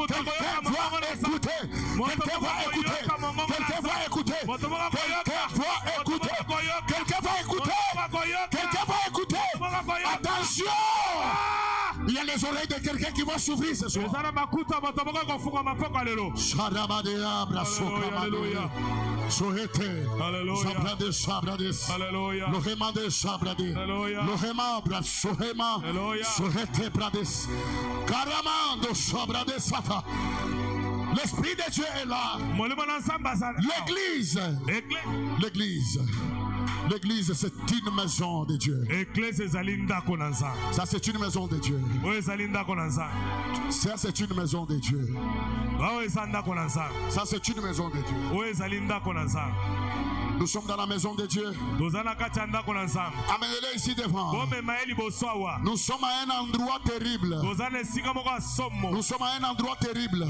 Quelqu'un va écouter. Quelqu'un va écouter. Quelqu'un va écouter. Quelqu'un va écouter. Quelqu'un va écouter. Quelqu'un va écouter. Attention! Il y a les l'oreille de quelqu'un qui va s'ouvrir ce soir. Sharabadea Brasokamade. Sohete. Sabrade Sabrades. Lohema de Sabrade. Lohema Brasohema. Sohete Brades. Karamando Sabrade Sata. L'Esprit de Dieu est là. L'église, c'est une maison de Dieu. Ça, c'est une maison de Dieu. Ça, c'est une maison de Dieu. Ça, c'est une maison de Dieu. Nous sommes dans la maison de Dieu. Amenez-les ici devant. Nous sommes à un endroit terrible. Nous sommes à un endroit terrible.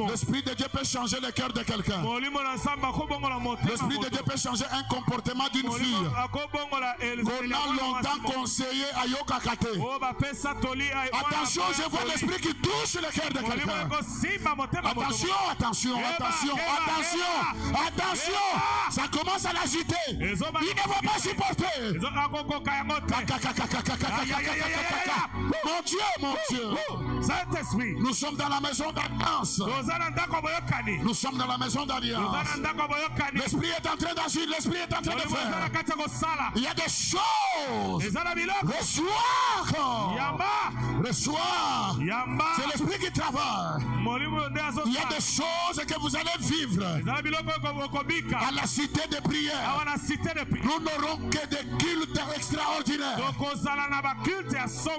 L'Esprit de Dieu peut changer le cœur de quelqu'un. L'Esprit de Dieu peut changer un comportement d'une fille qu'on a longtemps conseillé à Yokakate. Attention, je vois l'Esprit qui touche le cœur de quelqu'un. Attention. Ça commence à l'agiter. Il ne va pas supporter. Mon Dieu. Saint-Esprit. Nous sommes dans la maison d'alliance. Nous sommes dans la maison d'alliance. L'Esprit est en train d'agir. L'Esprit est en train de faire. Il y a des choses. Reçois. C'est l'Esprit qui travaille. Il y a des choses que vous allez vivre à la cité de prière. Nous n'aurons que des cultes extraordinaires.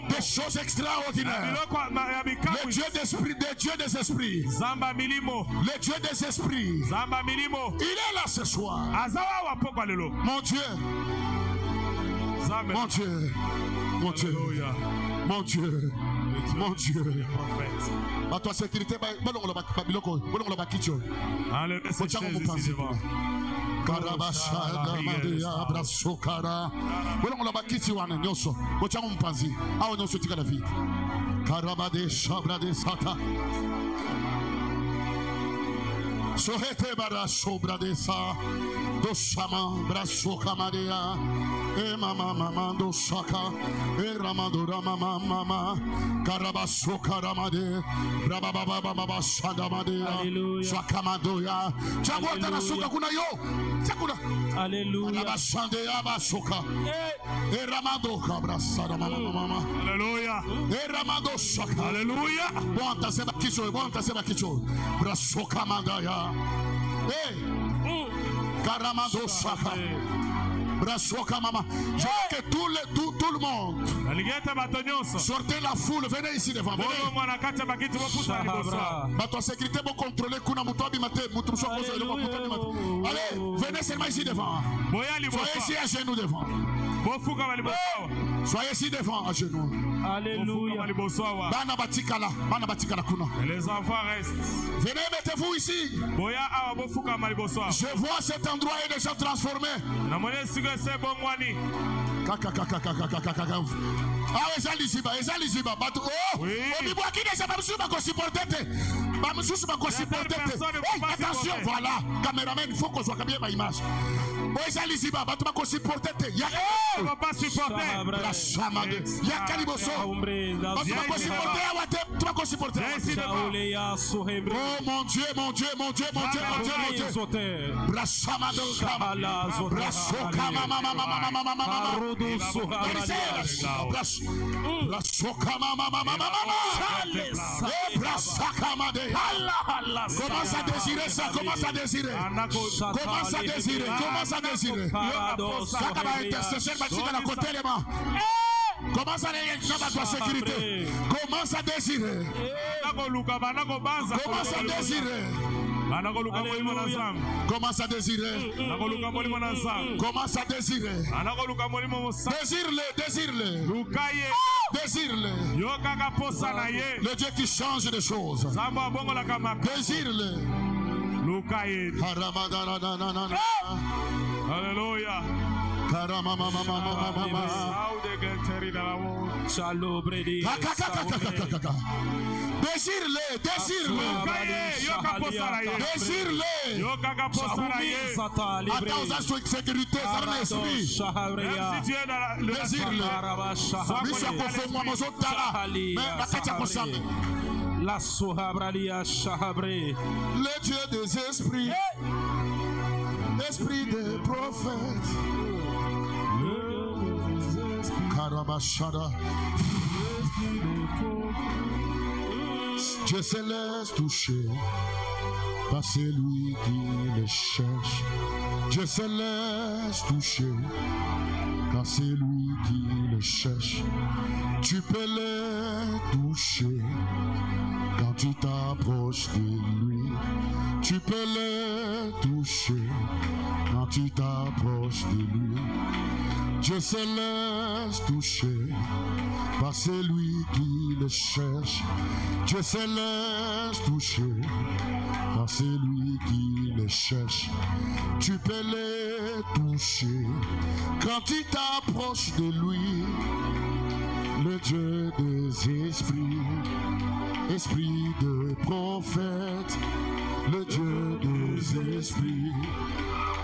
Des choses extraordinaires. Le Dieu d'esprit, le Dieu des esprits. Le Dieu des esprits. Il est là ce soir. Mon Dieu. Mon Dieu. Mon Dieu. Mon Dieu. Mon Dieu. À toi sécurité, Karabashada Maria Brasokara. Voilà on l'a bakiti wana nyoso. Mocha mpanzi. Awo nyoso tika la vie. Karabade Shabrade Sata. Sohete bara sobrade sa. Dosama Brasoka Maria. E mama dosaka. E ramado mama. Karabasoka ramade. Brababa Shada Maria. Swakamadoya. Chagota na suka kuna yo. Chakuna. Alléluia. Abasoka. E ramado kabrasada mama. Alléluia. E ramado saka. Alléluia. Bonta seba kicho. Brasoka mandaya. Karamado saka. Brasoka mama. Je veux que tout le monde sortez la foule, venez ici devant. Votre sécurité va contrôler kuna mutobi mate mutumso kozo le mutobi mate. Allez, venez seulement ici devant. Soyez ici à genoux devant. Soyez ici devant à genoux. Alléluia. Bana batikala kuna. Les enfants restent. Venez, mettez-vous ici. Je vois cet endroit est déjà transformé. Ah, ezaliziba bato oh obibwaki déjà bamususu bakosupporter attention voilà caméraman il faut qu'on soit bien ma image oh ezaliziba bato bakosupporter ya va pas supporter la chamade ya kaliboso bato bakosupporter awate tu bakosupporter oh mon Dieu la chamade la commence à désirer ça, commence à désirer. Commence à la sécurité. Commence à désirer. Commence à désirer. Commence à désirer. Désire-le. Le Dieu qui change les choses. Désire-le. Alléluia. Désire-le, désire-le. Désire-le. Attends aux sécurité, ça l'esprit. Désire-le. Le Dieu des esprits, esprit des prophètes. Karabashada. Dieu se laisse toucher par celui qui le cherche. Dieu se laisse toucher par celui qui le cherche. Tu peux le toucher quand tu t'approches de lui. Tu peux le toucher quand tu t'approches de lui. Dieu se laisse toucher par celui qui le cherche. Dieu se laisse toucher par celui qui le cherche. Tu peux le toucher quand tu t'approches de lui. Le Dieu des esprits, esprit de prophète. Le Dieu des esprits,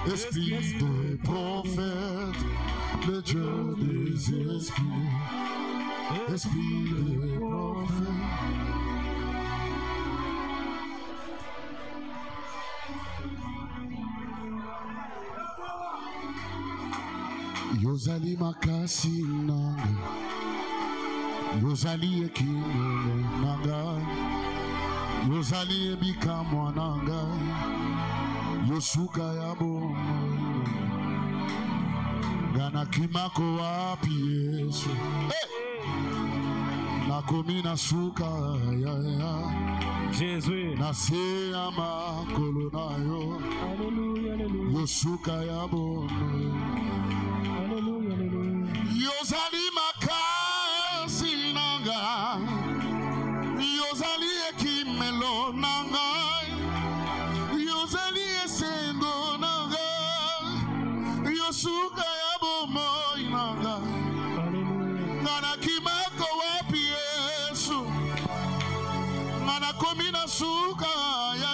esprit de prophète. Le Dieu des esprits, esprit de prophète. Yozali makasi nanga, yozali ekino nanga, yozali ebikamo nanga, yosuka ya bomo. Gana kimako wapi Yesu, nakomi na suka ya Jésus, nase ya makolo na yo. Alléluia, Alléluia, yosuka ya bomo. Alléluia, Alléluia. Yozali makasi nanga, yozali ekimelo nanga, yozali esengo nanga, yosuka ya bomoy nanga. Ngana kimako wapi Yesu, ngana komi na suka ya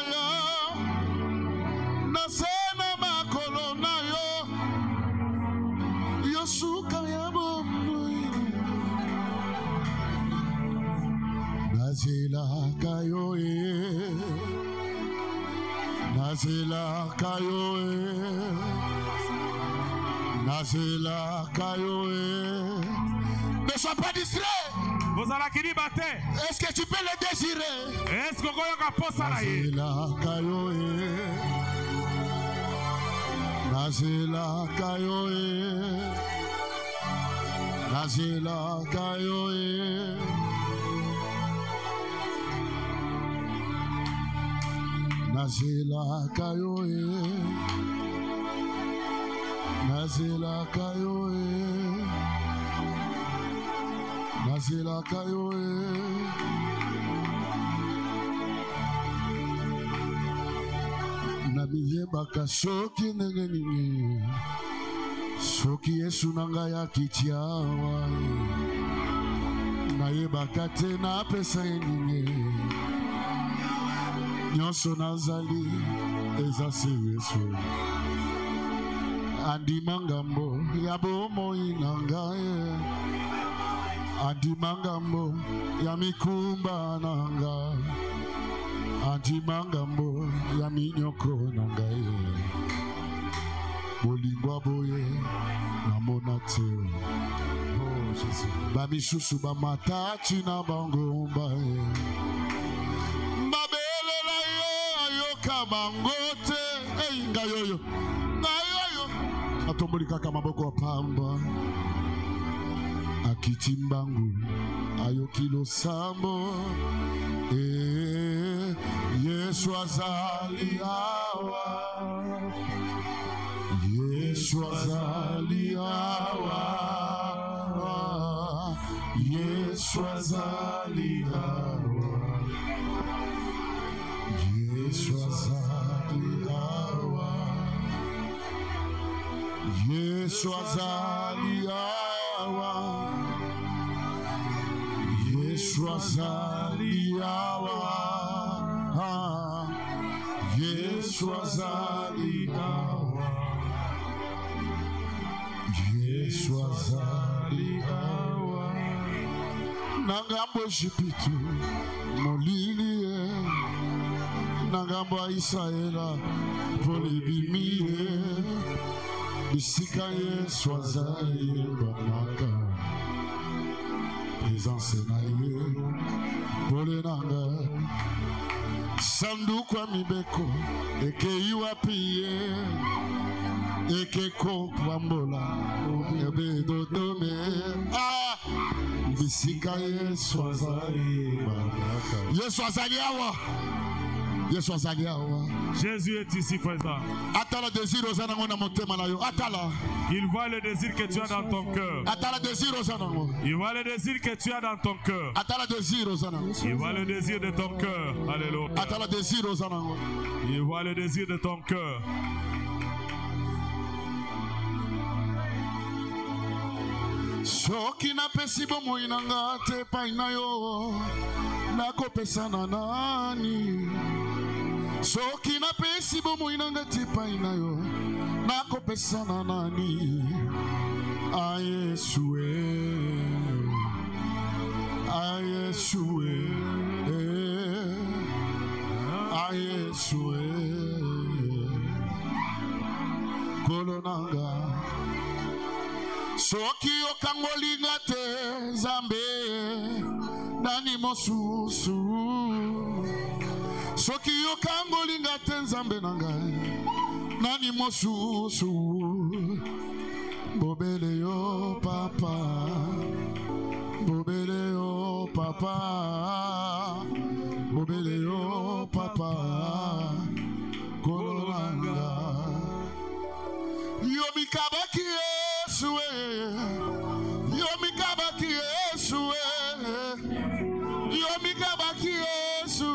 nasena makolo na yo. Yosuka ya bomoy nazela kayo nazela kayo nazela kayo. Ne sois pas distrait. Est-ce que tu peux le désirer? Nazela kayo nazela kayo nazela kayo nazela kayo nazela kayo nazela kayo nabiyebaka soki ndenge nini soki Yesu nanga ya kitiawa nayebaka te napesa ye nini nyonso nazali eza se Yesu andima ngambo ya bomoi na ngai andima ngambo ya mikumba na ngai andima ngambo ya minyoko na ngai bolingwa boye namona te bamisusu bamatati na bango mbaye babelela yo ayoka bango te ngayoyo ngayoyo atomboli kaka maboko apamba akiti mbangu ayoki losambo Yesu azali awa Yesu azali awa Yesu azali awa Yesu azali awa Yesu Yesu azali awa. Yesu azali awa. Yesu azali awa. Yesu azali awa. Nagambo jipitu molili nagambo Israela polibimiye bisika Yesu azali banaka présence na ye pole nanga sanduku ya mibeko ekeiwa piye ekeko pambola ebedodome bisika Yesu azali banaka. Yesu azali awa. Yesu azali awa. Jésus est ici présent. Atala désir ozana ngona motema na yo. Atala. Il voit le désir que tu as dans ton cœur. Atala désir ozana ngo. Il voit le désir que tu as dans ton cœur. Atala désir ozana. Il voit le désir de ton cœur. Alléluia. Atala désir ozana ngo. Il voit le désir de ton cœur. Soki na pesi bomoi nanga te pai na yo nakopesa na nani. Soki na pesi bomoi nanga te pai na yo nakopesa na nani. A Yesu a Yesu a Yesu kolonanga. Soki okangolinga te Nzambe nani mosusu. Soki okangolinga te Nzambe nangai nani mosusu. Bobele yo papa, bobele yo papa, bobele yo papa kolonanga. Yo mikabaki Yesu, yo mikabaki Yesu, yo mikabaki Yesu,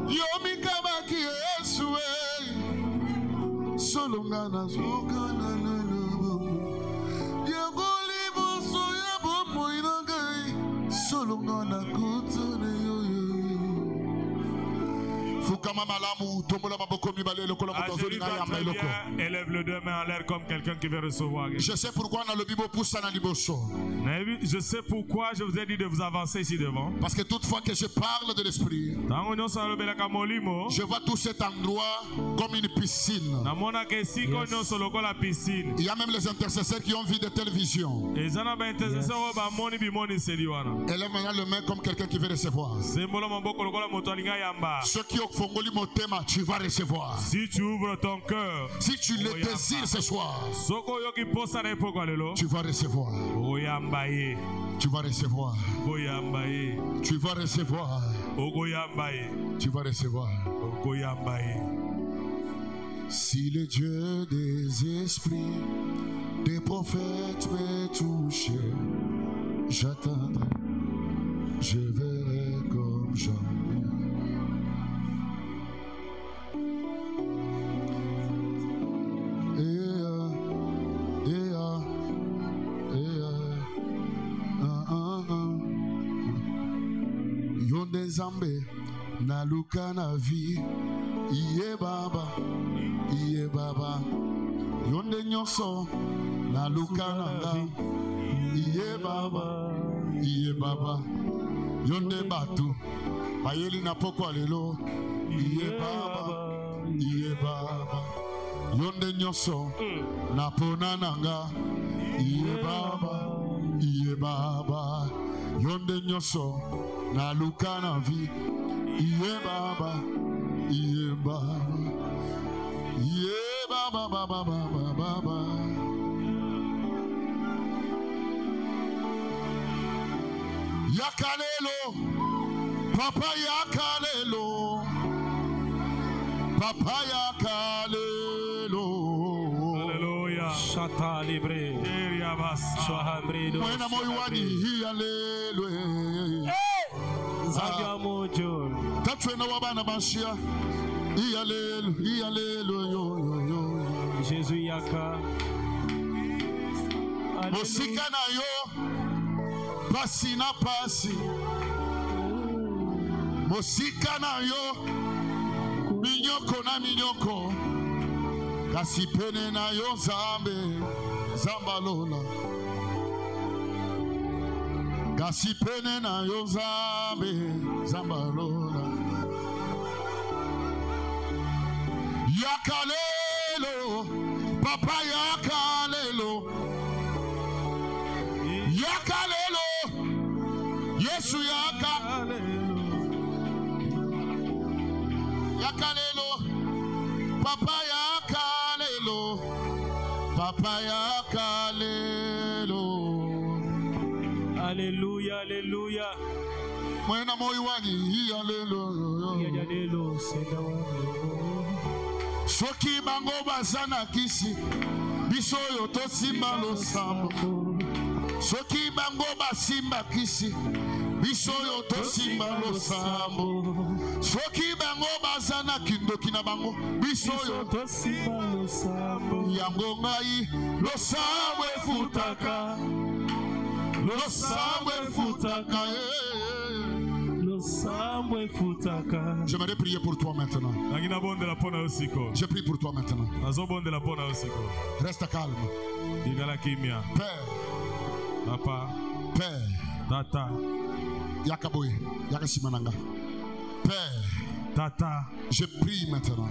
yo mikabaki Yesu, solongana zokana nalo, yagoli boso yabo moinangai, solongana kutune yo. Élève le deux mains en l'air comme quelqu'un qui veut recevoir. Je sais pourquoi on a le bibo pousse dans liboso. Je sais pourquoi je vous ai dit de vous avancer ici devant. Parce que toutefois que je parle de l'esprit, je vois tout cet endroit comme une piscine. Il y a même les intercesseurs qui ont vu de telles visions. Élève maintenant le main comme quelqu'un qui veut recevoir. Ceux qui ont fongoli motema, tu vas recevoir. Si tu ouvres ton cœur, si tu le désires ce soir, tu vas recevoir. Tu vas recevoir. Tu vas recevoir. Tu vas recevoir. Si le Dieu des esprits, des prophètes me touche, j'attendrai, je verrai comme jamais. Yonde Zambe na luka na vi iye baba yonde nyoso na luka na nga iye baba yonde batu bayeli na poko lelo iye baba yonde nyoso na pona nanga iye baba yonde nyoso na luka na vi iye baba yakalelo papa yakalelo Alléluia. Chata libre. Mwena moyo wani hiyalelo. Zaga mojo. Tatwena wabana bashia. Hiyalelo yo. Jésus yaka. Mosika na yo pasi na pasi. Mosika na yo minyoko na minyoko. Kasi pene na yo zambe zambalola. Kasi pene na yo zambe zambalola. Yakalelo papa yakalelo. Yakalelo Yesu yakalelo. Yakalelo papa yakalelo. Papa yakalelo. Alléluia, alléluia. Mwena moyo wani hallelujah. Yadelo sedawa. Soki bango bazana kisi biso yo to simba lo sambo. Soki bango basimba kisi biso yo to simba lo sambo. Soki bango bazana kindoki na bango biso yo to simba lo sambo. Yango ngai lo sambo efutaka. Lo sambo efutaka. J'aimerais prier pour toi maintenant. Je prie pour toi maintenant. Reste calme. Père. Papa. Père. Tata. Yakaboy. Yakasimananga. Père. Tata. Je prie maintenant.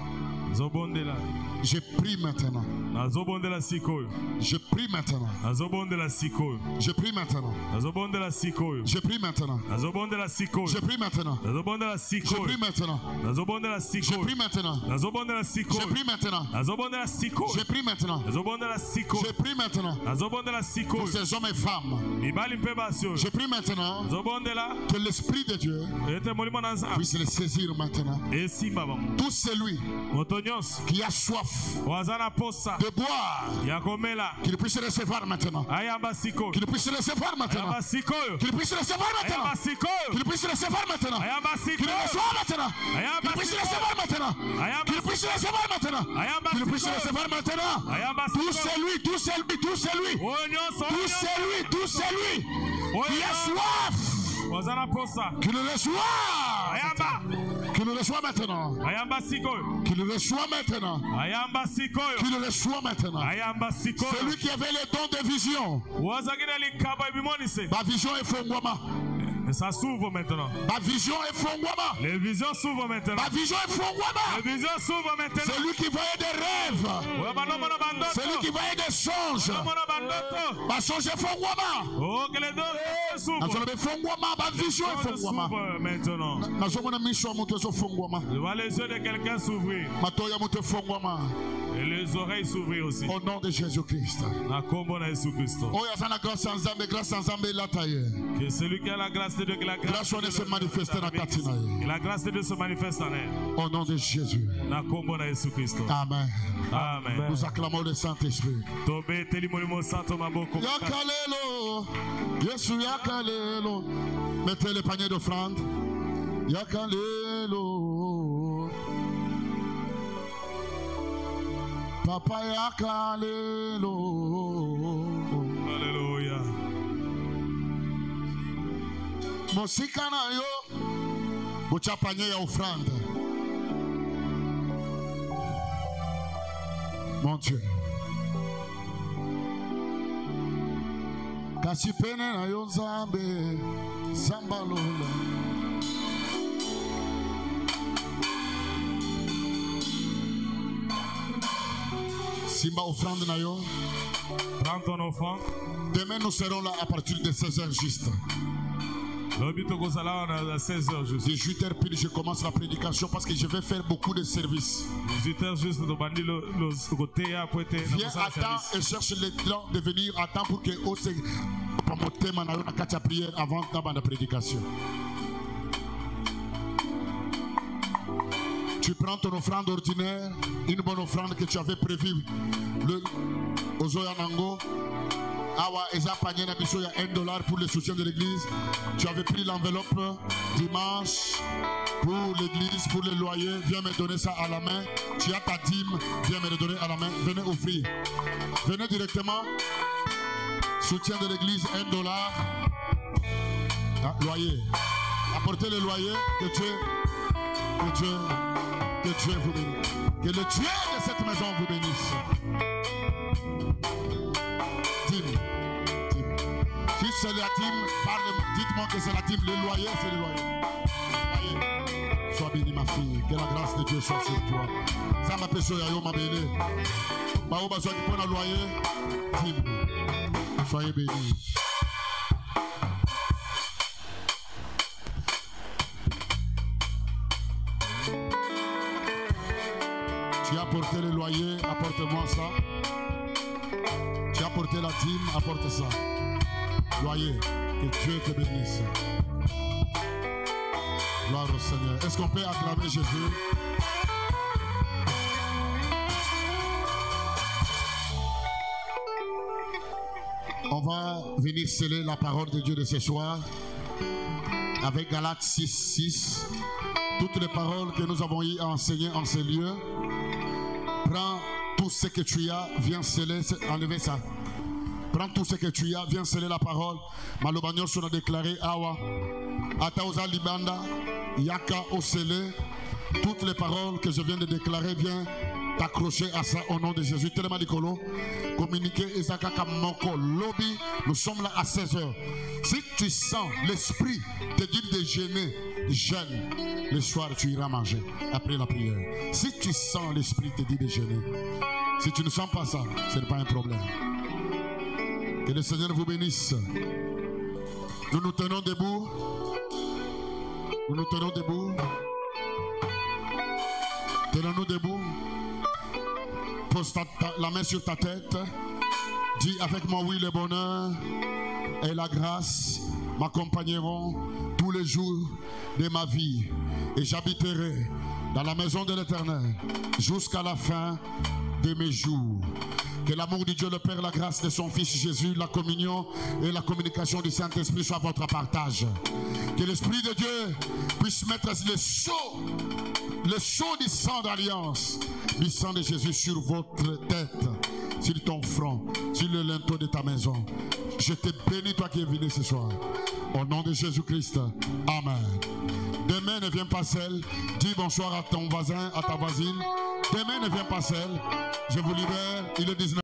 Zobondela. Je prie maintenant. Azobondela sikoyo. Je prie maintenant. Azobondela sikoyo. Je prie maintenant. Azobondela sikoyo. Je prie maintenant. Azobondela sikoyo. Je prie maintenant. Azobondela sikoyo. Je prie maintenant. Azobondela sikoyo. Je prie maintenant. Azobondela sikoyo. Je prie maintenant. Azobondela sikoyo. Je prie maintenant. Azobondela sikoyo. Je prie maintenant. Azobondela sikoyo. Pour ces hommes et femmes. Mibali mpe basio. Je prie maintenant. Azobondela. Que l'Esprit de Dieu puisse les saisir maintenant. Esimba bam. Tout celui qui a soif de boire, qu'il puisse recevoir maintenant. Qu'il puisse recevoir maintenant. Qu'il puisse recevoir maintenant. Qu'il puisse recevoir maintenant. Qu'il reçoive maintenant. Qu'il puisse recevoir maintenant. Qu'il puisse recevoir maintenant. Qu'il puisse recevoir maintenant. Tout celui qui a soif, qu'il le reçoive. Qu'il le reçoit maintenant. Qu'il le reçoit maintenant. Qu'il le reçoit maintenant. Celui qui avait le don de vision. Ma vision est fondement. Ça s'ouvre maintenant. Ma vision est fondement. Les visions s'ouvrent maintenant. Ma vision est fondement. Les visions s'ouvrent maintenant. Celui qui voyait des rêves. Celui qui voyait des songes. Ma songe est fondement. Oh, que les deux s'ouvrent. Ma vision est fondement. Maintenant. Je vois les yeux de quelqu'un s'ouvrir. Et les oreilles s'ouvrir aussi. Au nom de Jésus-Christ. Que celui qui a la grâce de Dieu, que la grâce de se manifeste dans que la grâce de Dieu se manifeste en elle. Au nom de Jésus. Amen. Amen. Nous acclamons le Saint-Esprit. Yakalelo. Yesu yakalelo. Mettez le panier d'offrande. Yakalelo. Papa yakalelo. Alléluia. Mosika na yo. Bocha panier ya offrande. Mon Dieu. Kasi pene na yo zambe zambalola. Simba offrande na yo. Prends ton offrande. Demain nous serons là à partir de 16h juste. À 16h juste. 18h pile je commence la prédication parce que je vais faire beaucoup de services. 18h juste. Viens à temps et cherche le temps de venir à temps pour que on se promote la prière avant la prédication. Tu prends ton offrande ordinaire, une bonne offrande que tu avais prévue aux Oyanango. Awa eza panier na biso ya $1 pour le soutien de l'église. Tu avais pris l'enveloppe dimanche pour l'église, pour le loyer. Viens me donner ça à la main. Tu as ta dîme, viens me le donner à la main. Venez offrir. Venez directement. Soutien de l'église, $1. Ah, loyer. Apportez le loyer, que Dieu vous bénisse. Que le Dieu de cette maison vous bénisse. Dîme. Si c'est la dîme, dites-moi que c'est la dîme. Le loyer, c'est le loyer. Sois béni, ma fille. Que la grâce de Dieu soit sur toi. Ça m'a fait sourire, ma béni. Bah, on va soit qui prend le loyer. Dîme. Soyez bénis. Tu as apporté le loyer, apporte-moi ça. Tu as apporté la dîme, apporte ça. Loyer, que Dieu te bénisse. Gloire au Seigneur. Est-ce qu'on peut acclamer Jésus? On va venir sceller la parole de Dieu de ce soir avec Galates 6:6. Toutes les paroles que nous avons eu à enseigner en ces lieux. Prends tout ce que tu as, viens sceller, enlevez ça. Prends tout ce que tu as, viens sceller la parole. Malobagnon a déclaré Awa, Ataoza Libanda, Yaka Osele. Toutes les paroles que je viens de déclarer, viens t'accrocher à ça au nom de Jésus. Tellement Nicolo, communiquer Isaka Kamoko Lobby. Nous sommes là à 16h. Si tu sens l'esprit te dire de jeûner, jeûne. Le soir, tu iras manger après la prière. Si tu sens l'esprit te dit de jeûner, si tu ne sens pas ça, ce n'est pas un problème. Que le Seigneur vous bénisse. Nous nous tenons debout. Nous nous tenons debout. Tenons-nous debout. Pose la main sur ta tête. Dis avec moi, oui, le bonheur et la grâce m'accompagneront tous les jours de ma vie. Et j'habiterai dans la maison de l'Éternel jusqu'à la fin de mes jours. Que l'amour de Dieu le Père, la grâce de son Fils Jésus, la communion et la communication du Saint-Esprit soient votre partage. Que l'Esprit de Dieu puisse mettre le sceau du sang d'alliance, du sang de Jésus sur votre tête, sur ton front, sur le linteau de ta maison. Je te bénis, toi qui es venu ce soir. Au nom de Jésus-Christ. Amen. Demain ne viens pas seul. Dis bonsoir à ton voisin, à ta voisine. Demain ne viens pas seul. Je vous libère. Il est 19.